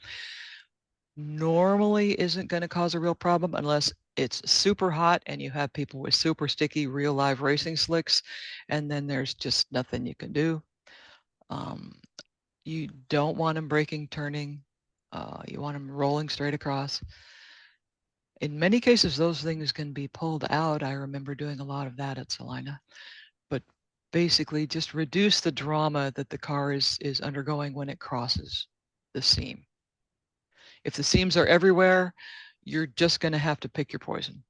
normally isn't going to cause a real problem unless it's super hot and you have people with super sticky real live racing slicks, and then there's just nothing you can do. You don't want them braking, turning. You want them rolling straight across. In many cases, those things can be pulled out. I remember doing a lot of that at Salina, but basically just reduce the drama that the car is undergoing when it crosses the seam. If the seams are everywhere, you're just going to have to pick your poison.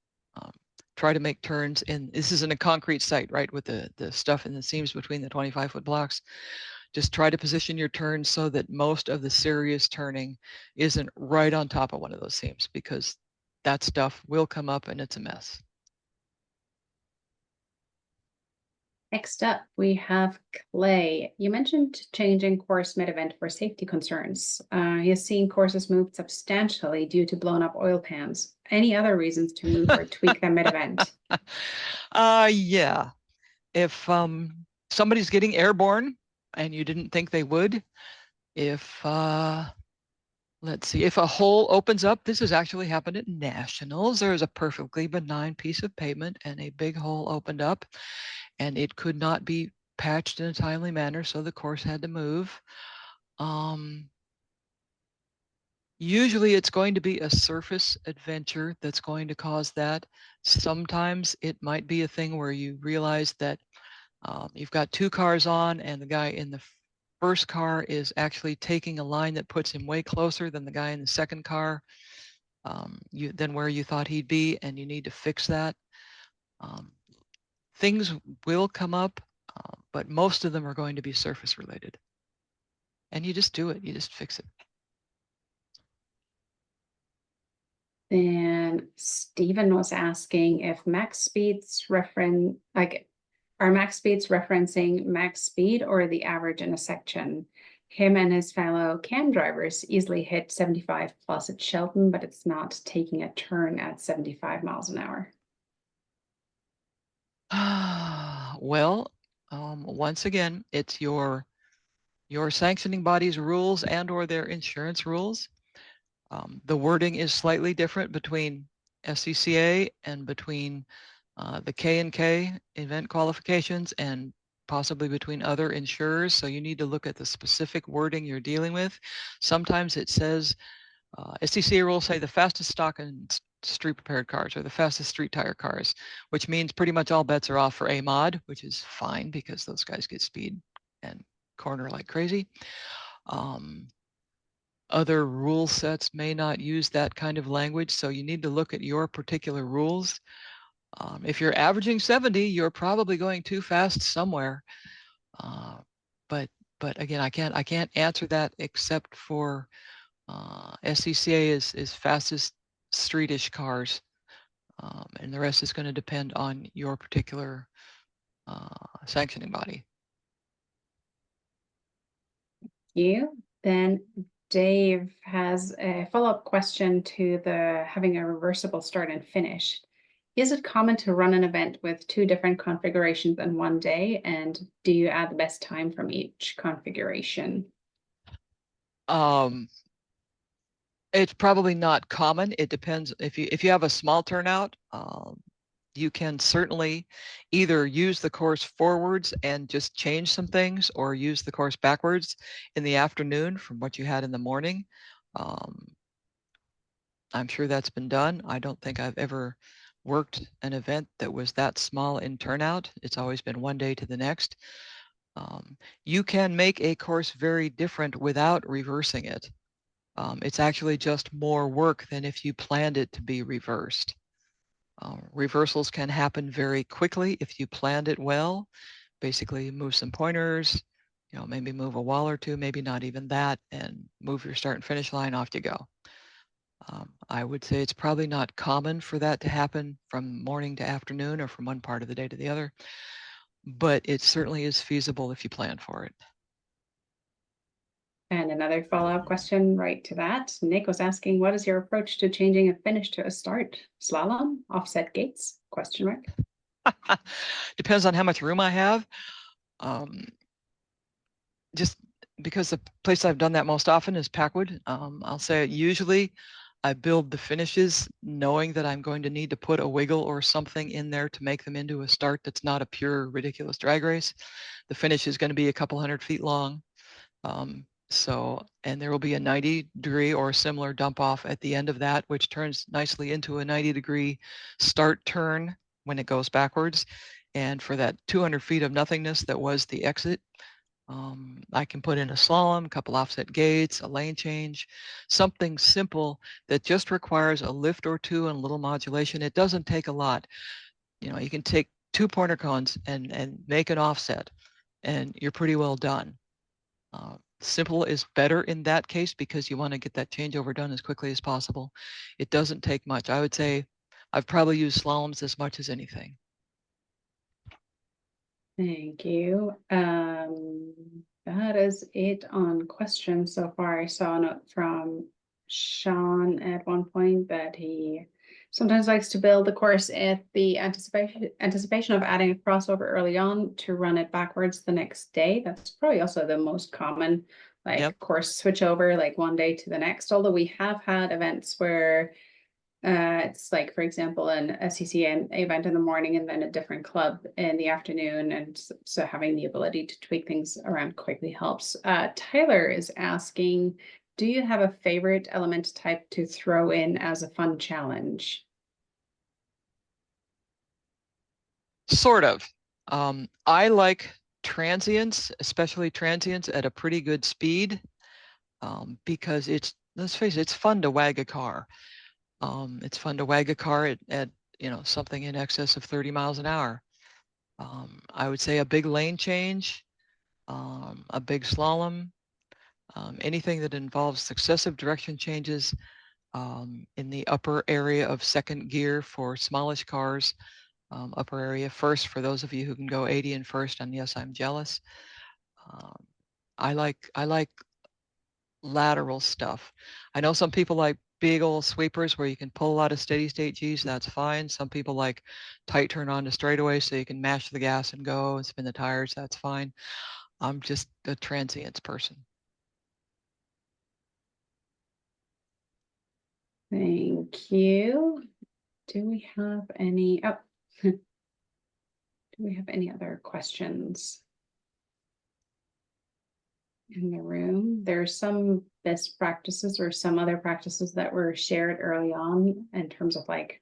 Try to make turns in, this is in a concrete site, right, with the stuff in the seams between the 25-foot blocks. Just try to position your turns so that most of the serious turning isn't right on top of one of those seams, because that stuff will come up and it's a mess. Next up, we have Clay. You mentioned changing course mid-event for safety concerns. He has seen courses moved substantially due to blown up oil pans. Any other reasons to move or tweak them mid-event? Yeah. If somebody's getting airborne and you didn't think they would, if let's see, if a hole opens up, this has actually happened at nationals. There was a perfectly benign piece of pavement and a big hole opened up, and it could not be patched in a timely manner, so the course had to move. Usually it's going to be a surface adventure that's going to cause that. Sometimes it might be a thing where you realize that you've got two cars on and the guy in the first car is actually taking a line that puts him way closer than the guy in the second car, than where you thought he'd be, and you need to fix that. Things will come up, but most of them are going to be surface related. And you just do it, you just fix it. Then Stephen was asking if max speeds are max speeds referencing max speed or the average in a section? Him and his fellow cam drivers easily hit 75 plus at Shelton, but it's not taking a turn at 75 miles an hour. Well, once again, it's your sanctioning body's rules and or their insurance rules. The wording is slightly different between SCCA and between the K&K event qualifications and possibly between other insurers. So you need to look at the specific wording you're dealing with. Sometimes it says, SCCA rules say the fastest stock and street prepared cars or the fastest street tire cars, which means pretty much all bets are off for a mod, which is fine because those guys get speed and corner like crazy. Other rule sets may not use that kind of language, so you need to look at your particular rules. If you're averaging 70, you're probably going too fast somewhere. But again, I can't answer that except for SCCA is fastest streetish cars, and the rest is going to depend on your particular sanctioning body. You then Dave has a follow-up question to the having a reversible start and finish. Is it common to run an event with 2 different configurations in one day? And do you add the best time from each configuration? It's probably not common. It depends. If you have a small turnout, you can certainly either use the course forwards and just change some things, or use the course backwards in the afternoon from what you had in the morning. I'm sure that's been done. I don't think I've ever worked an event that was that small in turnout. It's always been one day to the next. You can make a course very different without reversing it. It's actually just more work than if you planned it to be reversed. Reversals can happen very quickly if you planned it well. Basically move some pointers, maybe move a wall or two, maybe not even that, and move your start and finish line, off you go. I would say it's probably not common for that to happen from morning to afternoon or from one part of the day to the other, but it certainly is feasible if you plan for it. And another follow-up question right to that. Nick was asking, what is your approach to changing a finish to a start? Slalom, offset gates, question mark? Depends on how much room I have. Just because the place I've done that most often is Packwood. I'll say usually I build the finishes knowing that I'm going to need to put a wiggle or something in there to make them into a start that's not a pure ridiculous drag race. The finish is going to be a couple 100 feet long. And there will be a 90-degree or similar dump off at the end of that, which turns nicely into a 90-degree start turn when it goes backwards. And for that 200 feet of nothingness that was the exit, I can put in a slalom, a couple offset gates, a lane change, something simple that just requires a lift or two and a little modulation. It doesn't take a lot. You can take 2 pointer cones and make an offset, and you're pretty well done. Simple is better in that case because you want to get that changeover done as quickly as possible. It doesn't take much. I would say I've probably used slaloms as much as anything. Thank you. That is it on questions so far. I saw a note from Sean at one point that he sometimes likes to build the course at the anticipation of adding a crossover early on to run it backwards the next day. That's probably also the most common course switch over, like one day to the next. Although we have had events where it's like, for example, an SCCA event in the morning and then a different club in the afternoon. And so having the ability to tweak things around quickly helps. Tyler is asking, do you have a favorite element type to throw in as a fun challenge? Sort of. I like transients, especially transients at a pretty good speed, because let's face it, it's fun to wag a car. It's fun to wag a car at something in excess of 30 miles an hour. I would say a big lane change, a big slalom, anything that involves successive direction changes in the upper area of second gear for smallish cars, upper area first for those of you who can go 80 in first, and yes, I'm jealous. I like lateral stuff. I know some people like big old sweepers where you can pull a lot of steady state G's, that's fine. Some people like tight turn on to straightaway so you can mash the gas and go and spin the tires, that's fine. I'm just a transients person. Thank you. Do we have any, do we have any other questions? in the room. There's some best practices or some other practices that were shared early on in terms of like,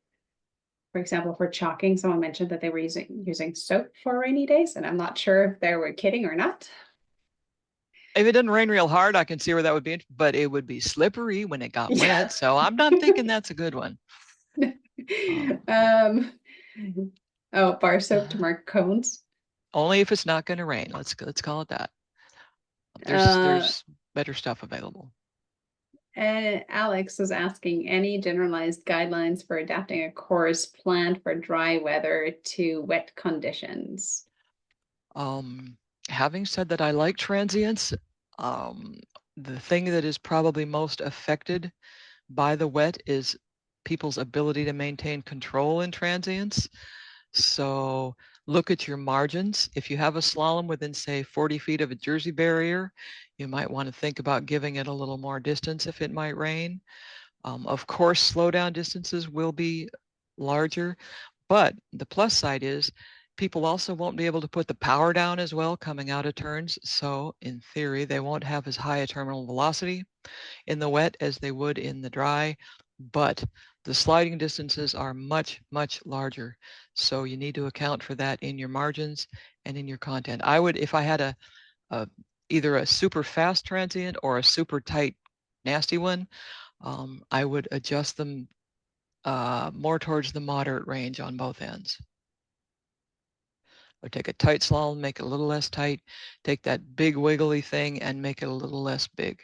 for example, for chalking, someone mentioned that they were using soap for rainy days, and I'm not sure if they were kidding or not. If it didn't rain real hard, I can see where that would be, but it would be slippery when it got Yeah. wet. So I'm not thinking that's a good one. Oh, bar soap to mark cones. Only if it's not going to rain. Let's call it that. There's better stuff available. And Alex is asking any generalized guidelines for adapting a course planned for dry weather to wet conditions. Having said that, I like transients. The thing that is probably most affected by the wet is people's ability to maintain control in transients. So look at your margins. If you have a slalom within, say, 40 feet of a Jersey barrier, you might want to think about giving it a little more distance if it might rain. Of course, slowdown distances will be larger, but the plus side is people also won't be able to put the power down as well coming out of turns. So in theory, they won't have as high a terminal velocity in the wet as they would in the dry, but the sliding distances are much, much larger. So you need to account for that in your margins and in your content. I would, if I had either a super fast transient or a super tight, nasty one, I would adjust them more towards the moderate range on both ends. Or take a tight slalom, make it a little less tight, take that big wiggly thing and make it a little less big.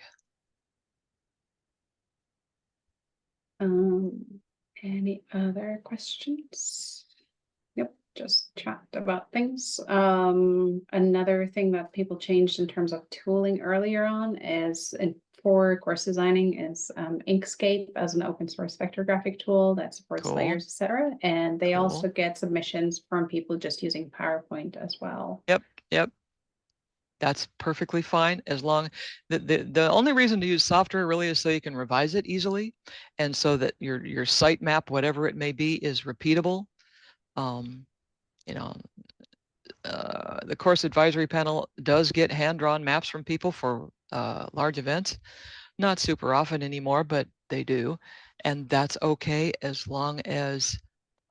Any other questions? Nope, just chat about things. Another thing that people changed in terms of tooling earlier on is for course designing is Inkscape as an open source vector graphic tool that supports Cool. layers, etc. And they Cool. also get submissions from people just using PowerPoint as well. Yep. That's perfectly fine as long the only reason to use software really is so you can revise it easily and so that your site map, whatever it may be, is repeatable. You know, the course advisory panel does get hand-drawn maps from people for large events. Not super often anymore, but they do. And that's okay as long as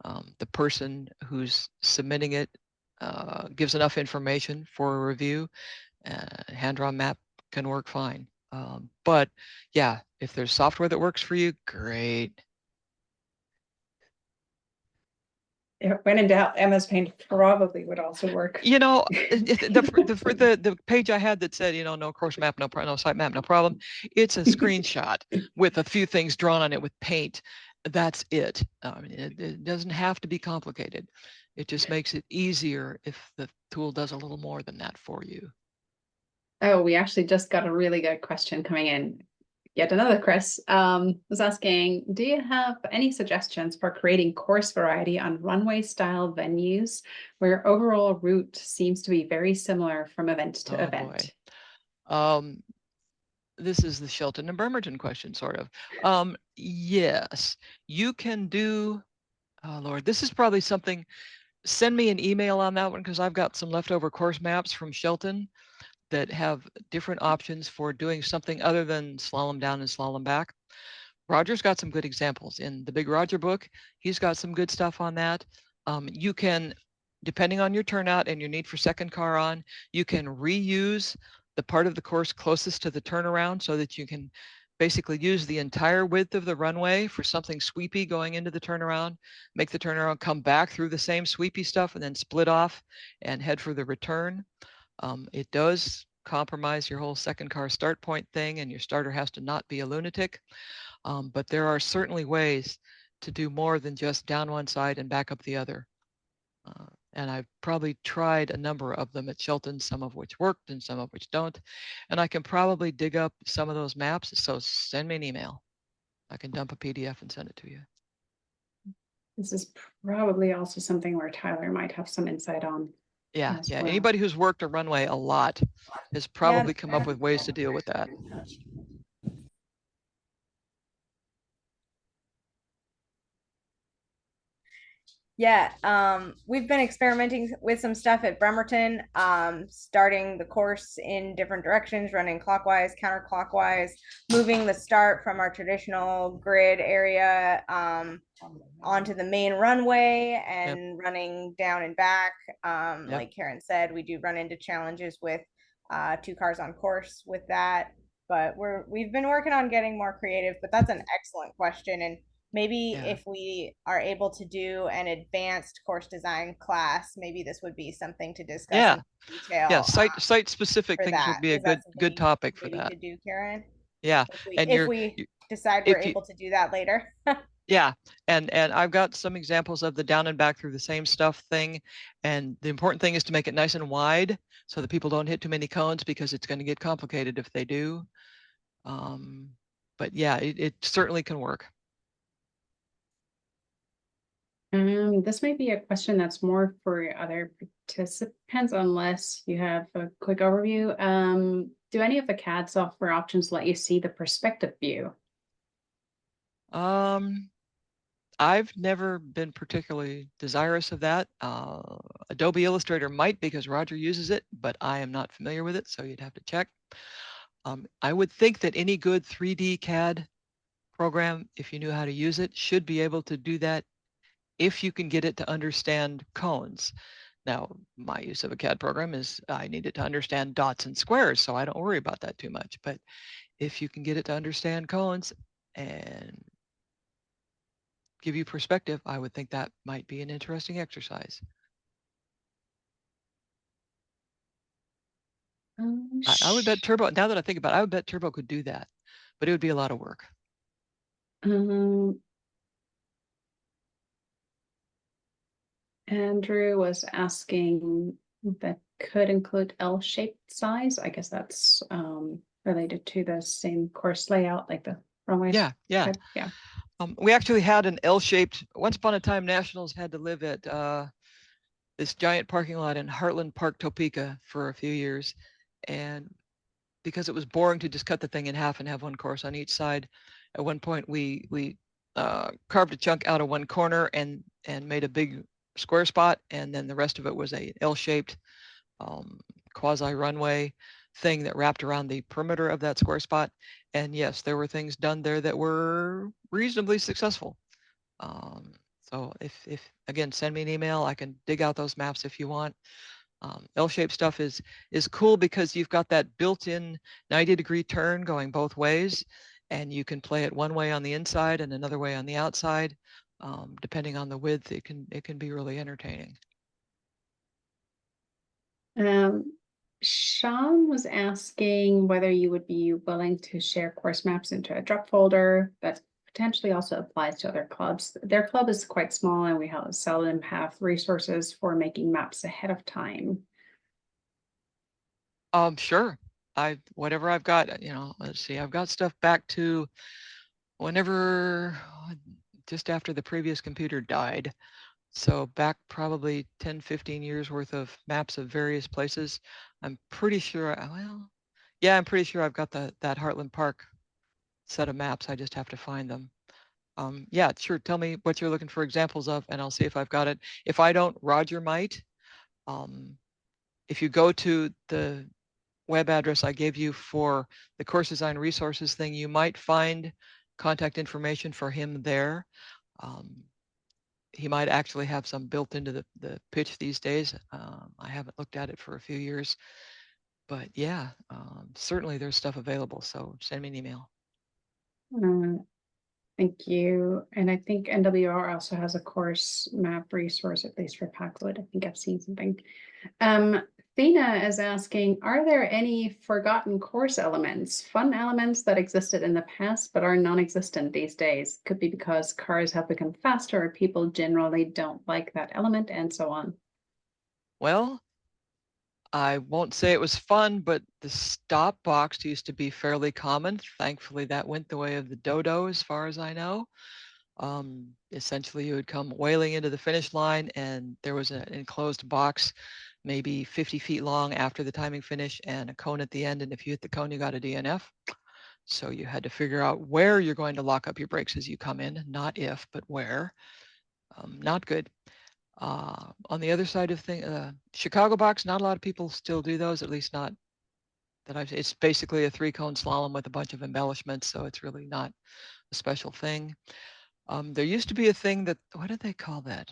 the person who's submitting it gives enough information for a review. Hand-drawn map can work fine. But yeah, if there's software that works for you, great. When in doubt, MS Paint probably would also work. You know, the page I had that said, you know, no course map, no site map, no problem. It's a screenshot with a few things drawn on it with paint. That's it. I mean, it doesn't have to be complicated. It just makes it easier if the tool does a little more than that for you. Oh, we actually just got a really good question coming in. Yet another Chris was asking, do you have any suggestions for creating course variety on runway style venues where overall route seems to be very similar from event to event? Boy. This is the Shelton and Bremerton question, sort of. Yes, you can do, oh Lord, this is probably something, send me an email on that one because I've got some leftover course maps from Shelton that have different options for doing something other than slalom down and slalom back. Roger's got some good examples in the Big Roger book. He's got some good stuff on that. You can, depending on your turnout and your need for second car on, you can reuse the part of the course closest to the turnaround so that you can basically use the entire width of the runway for something sweepy going into the turnaround, make the turnaround, come back through the same sweepy stuff and then split off and head for the return. It does compromise your whole second car start point thing, and your starter has to not be a lunatic. But there are certainly ways to do more than just down one side and back up the other. And I've probably tried a number of them at Shelton, some of which worked and some of which don't. And I can probably dig up some of those maps. So send me an email. I can dump a PDF and send it to you. This is probably also something where Tyler might have some insight on. Yeah. Well. Anybody who's worked a runway a lot has probably come up with ways to deal with that. Yeah, we've been experimenting with some stuff at Bremerton, starting the course in different directions, running clockwise, counterclockwise, moving the start from our traditional grid area onto the main runway and running down and back. Like Karen said, we do run into challenges with 2 cars on course with that, but we've been working on getting more creative. But that's an excellent question, and maybe if we are able to do an advanced course design class, maybe this would be something to discuss in detail. Yeah, site specific for things that. would be a Is that good something you topic for maybe that. could do, Karen? Yeah, and if we decide we're able to do that later. Yeah, and I've got some examples of the down and back through the same stuff thing, and the important thing is to make it nice and wide so that people don't hit too many cones, because it's going to get complicated if they do. But yeah, it certainly can work. This may be a question that's more for other participants, unless you have a quick overview. Do any of the CAD software options let you see the perspective view? I've never been particularly desirous of that. Adobe Illustrator might, because Roger uses it, but I am not familiar with it, so you'd have to check. I would think that any good 3D CAD program, if you knew how to use it, should be able to do that if you can get it to understand cones. Now, my use of a CAD program is I need it to understand dots and squares, so I don't worry about that too much. But if you can get it to understand cones and give you perspective, I would think that might be an interesting exercise. I would bet Turbo, now that I think about it, I would bet Turbo could do that, but it would be a lot of work. Andrew was asking that could include L-shaped size. I guess that's related to the same course layout, like the runway. Yeah. We actually had an L-shaped, once upon a time, Nationals had to live at this giant parking lot in Heartland Park, Topeka for a few years. And because it was boring to just cut the thing in half and have one course on each side, at one point we carved a chunk out of one corner and made a big square spot, and then the rest of it was a L-shaped quasi runway thing that wrapped around the perimeter of that square spot. And yes, there were things done there that were reasonably successful. So if again, send me an email, I can dig out those maps if you want. L-shaped stuff is cool because you've got that built-in 90-degree turn going both ways, and you can play it one way on the inside and another way on the outside. Depending on the width, it can be really entertaining. Sean was asking whether you would be willing to share course maps into a drop folder. That potentially also applies to other clubs. Their club is quite small, and we seldom have resources for making maps ahead of time. Sure. Whatever I've got, let's see, I've got stuff back to whenever, just after the previous computer died. So back probably 10, 15 years worth of maps of various places. I'm pretty sure, I'm pretty sure I've got that Heartland Park set of maps. I just have to find them. Yeah, sure. Tell me what you're looking for examples of, and I'll see if I've got it. If I don't, Roger might. If you go to the web address I gave you for the course design resources thing, you might find contact information for him there. He might actually have some built into the pitch these days. I haven't looked at it for a few years, but yeah, certainly there's stuff available. So send me an email. Thank you. And I think NWR also has a course map resource, at least for Packwood. I think I've seen something. Thina is asking, are there any forgotten course elements, fun elements that existed in the past but are non-existent these days? Could be because cars have become faster or people generally don't like that element, and so on. Well, I won't say it was fun, but the stop box used to be fairly common. Thankfully, that went the way of the dodo, as far as I know. Essentially, you would come wailing into the finish line, and there was an enclosed box, maybe 50 feet long after the timing finish, and a cone at the end. And if you hit the cone, you got a DNF. So you had to figure out where you're going to lock up your brakes as you come in, not if, but where. Not good. On the other side of things, Chicago box, not a lot of people still do those, at least not that I've, it's basically a 3-cone slalom with a bunch of embellishments, so it's really not a special thing. There used to be a thing that, what did they call that?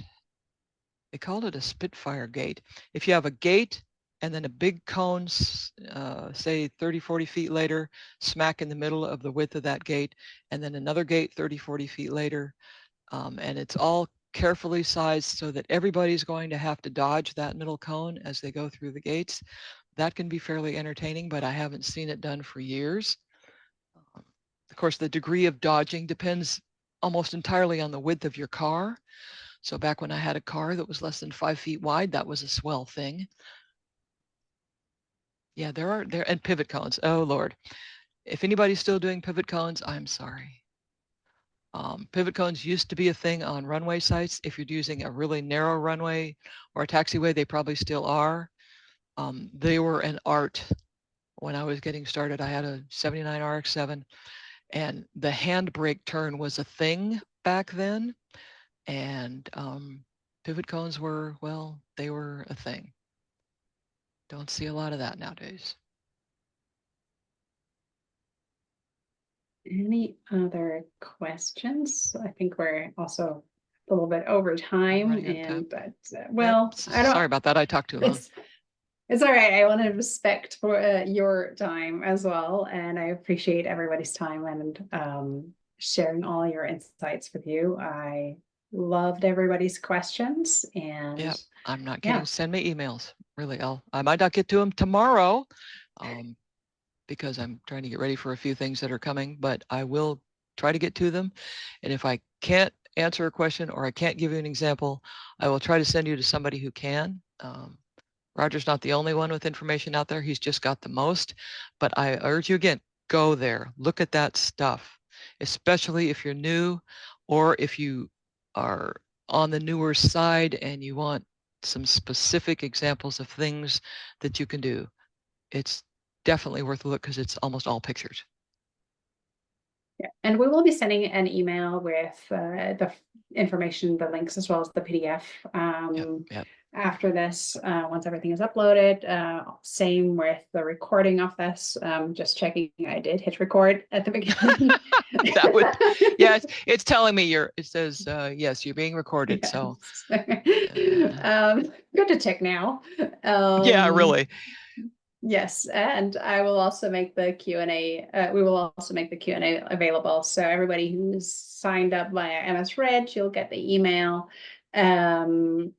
They called it a Spitfire gate. If you have a gate and then a big cone, say 30, 40 feet later, smack in the middle of the width of that gate, and then another gate 30, 40 feet later, and it's all carefully sized so that everybody's going to have to dodge that middle cone as they go through the gates. That can be fairly entertaining, but I haven't seen it done for years. Of course, the degree of dodging depends almost entirely on the width of your car. So back when I had a car that was less than 5 feet wide, that was a swell thing. Yeah, and pivot cones. Oh Lord. If anybody's still doing pivot cones, I'm sorry. Pivot cones used to be a thing on runway sites. If you're using a really narrow runway or a taxiway, they probably still are. They were an art. When I was getting started, I had a 79 RX-7, and the handbrake turn was a thing back then. And pivot cones were, well, they were a thing. Don't see a lot of that nowadays. Any other questions? I think we're also a little bit over time, running out of time. and but well, Yep. I don't. Sorry about that. I talked too long. It's all right. I want to respect for your time as well, and I appreciate everybody's time and sharing all your insights with you. I loved everybody's questions, and yeah, I'm not kidding. Send me emails. Really, I might not get to them tomorrow, because I'm trying to get ready for a few things that are coming, but I will try to get to them. And if I can't answer a question or I can't give you an example, I will try to send you to somebody who can. Roger's not the only one with information out there. He's just got the most. But I urge you again, go there, look at that stuff, especially if you're new or if you are on the newer side and you want some specific examples of things that you can do. It's definitely worth a look because it's almost all pictures. Yeah, and we will be sending an email with the information, the links, as well as the PDF Yep. after this, once everything is uploaded. Same with the recording of this. Just checking, I did hit record at the beginning. That would, yeah, it's telling me it says, yes, you're being recorded. Yes. So good to check now. Yeah, really. Yes, and I will also make the Q&A. We will also make the Q&A available. So everybody who's signed up via MS Red, you'll get the email. And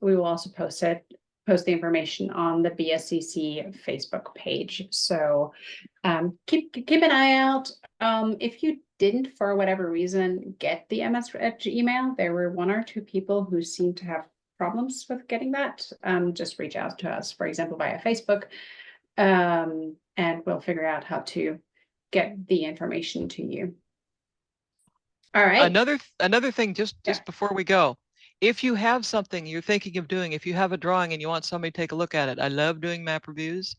we will also post the information on the BSCC Facebook page. So keep an eye out. If you didn't, for whatever reason, get the MS Red email, there were 1 or 2 people who seemed to have problems with getting that. Just reach out to us, for example, via Facebook, and we'll figure out how to get the information to you. All right. Another thing, just before we go, if you have something you're thinking of doing, if you have a drawing and you want somebody to take a look at it, I love doing map reviews.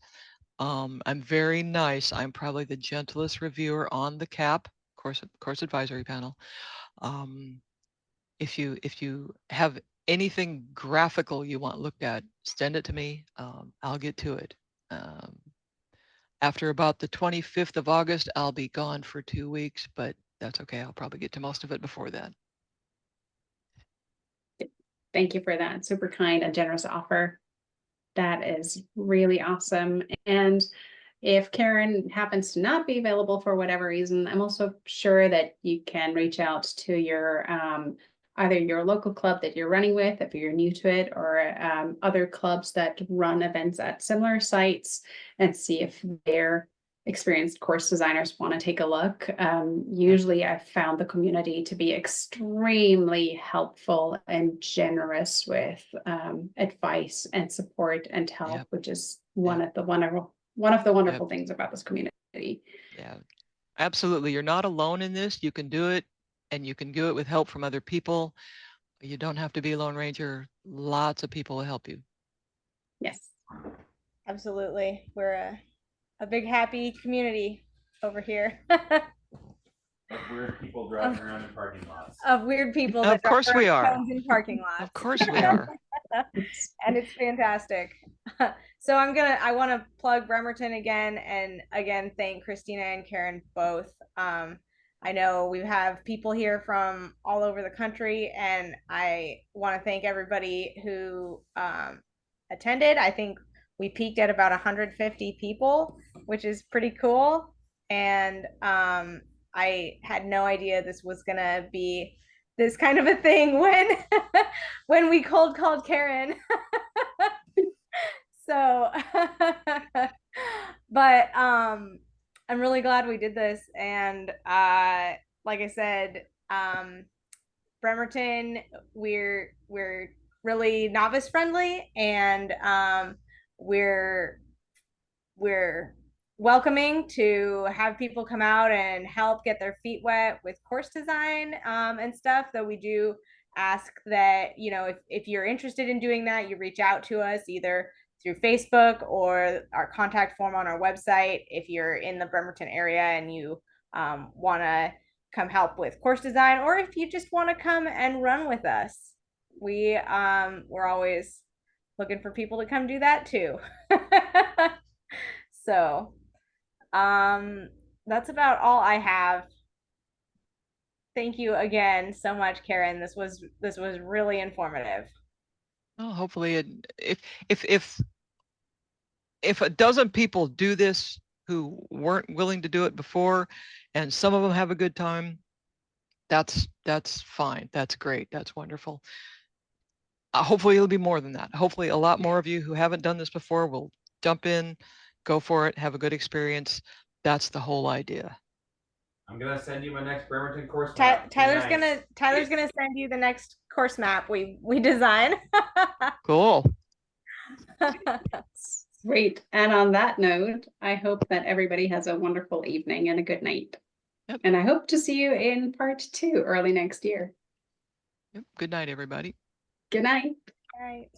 I'm very nice. I'm probably the gentlest reviewer on the CAP course advisory panel. If you have anything graphical you want looked at, send it to me. I'll get to it. After about the 25th of August, I'll be gone for 2 weeks, but that's okay. I'll probably get to most of it before then. Thank you for that super kind and generous offer. That is really awesome. And if Karen happens to not be available for whatever reason, I'm also sure that you can reach out to your either your local club that you're running with, if you're new to it, or other clubs that run events at similar sites, and see if their experienced course designers want to take a look. Usually I've found the community to be extremely helpful and generous with advice and support and help, which is one of the wonderful things about this community. Yeah, absolutely. You're not alone in this. You can do it, and you can do it with help from other people. You don't have to be a Lone Ranger. Lots of people will help you. Yes, absolutely. We're a big happy community over here. Of weird people driving around in parking lots. Of weird people Of that drive course we around are. cones in parking lots. Of course we are. And it's fantastic. So I want to plug Bremerton again, and again thank Christina and Karen both. I know we have people here from all over the country, and I want to thank everybody who attended. I think we peaked at about 150 people, which is pretty cool. And I had no idea this was gonna be this kind of a thing when when we cold called Karen. So but I'm really glad we did this. And like I said, Bremerton, we're really novice friendly, and we're welcoming to have people come out and help get their feet wet with course design and stuff. Though we do ask that, you know, if you're interested in doing that, you reach out to us either through Facebook or our contact form on our website if you're in the Bremerton area and you want to come help with course design, or if you just want to come and run with us. We're always looking for people to come do that too. So that's about all I have. Thank you again so much, Karen. This was really informative. Well, hopefully if a dozen people do this who weren't willing to do it before, and some of them have a good time, that's fine. That's great. That's wonderful. Hopefully it'll be more than that. Hopefully a lot more of you who haven't done this before will jump in, go for it, have a good experience. That's the whole idea. I'm gonna send you my next Bremerton course map. Tyler's Nice. gonna send you the next course map we design. Cool. Great. And on that note, I hope that everybody has a wonderful evening and a good night. Yep. And I hope to see you in part 2 early next year. Yep. Good night, everybody. Good night. All right.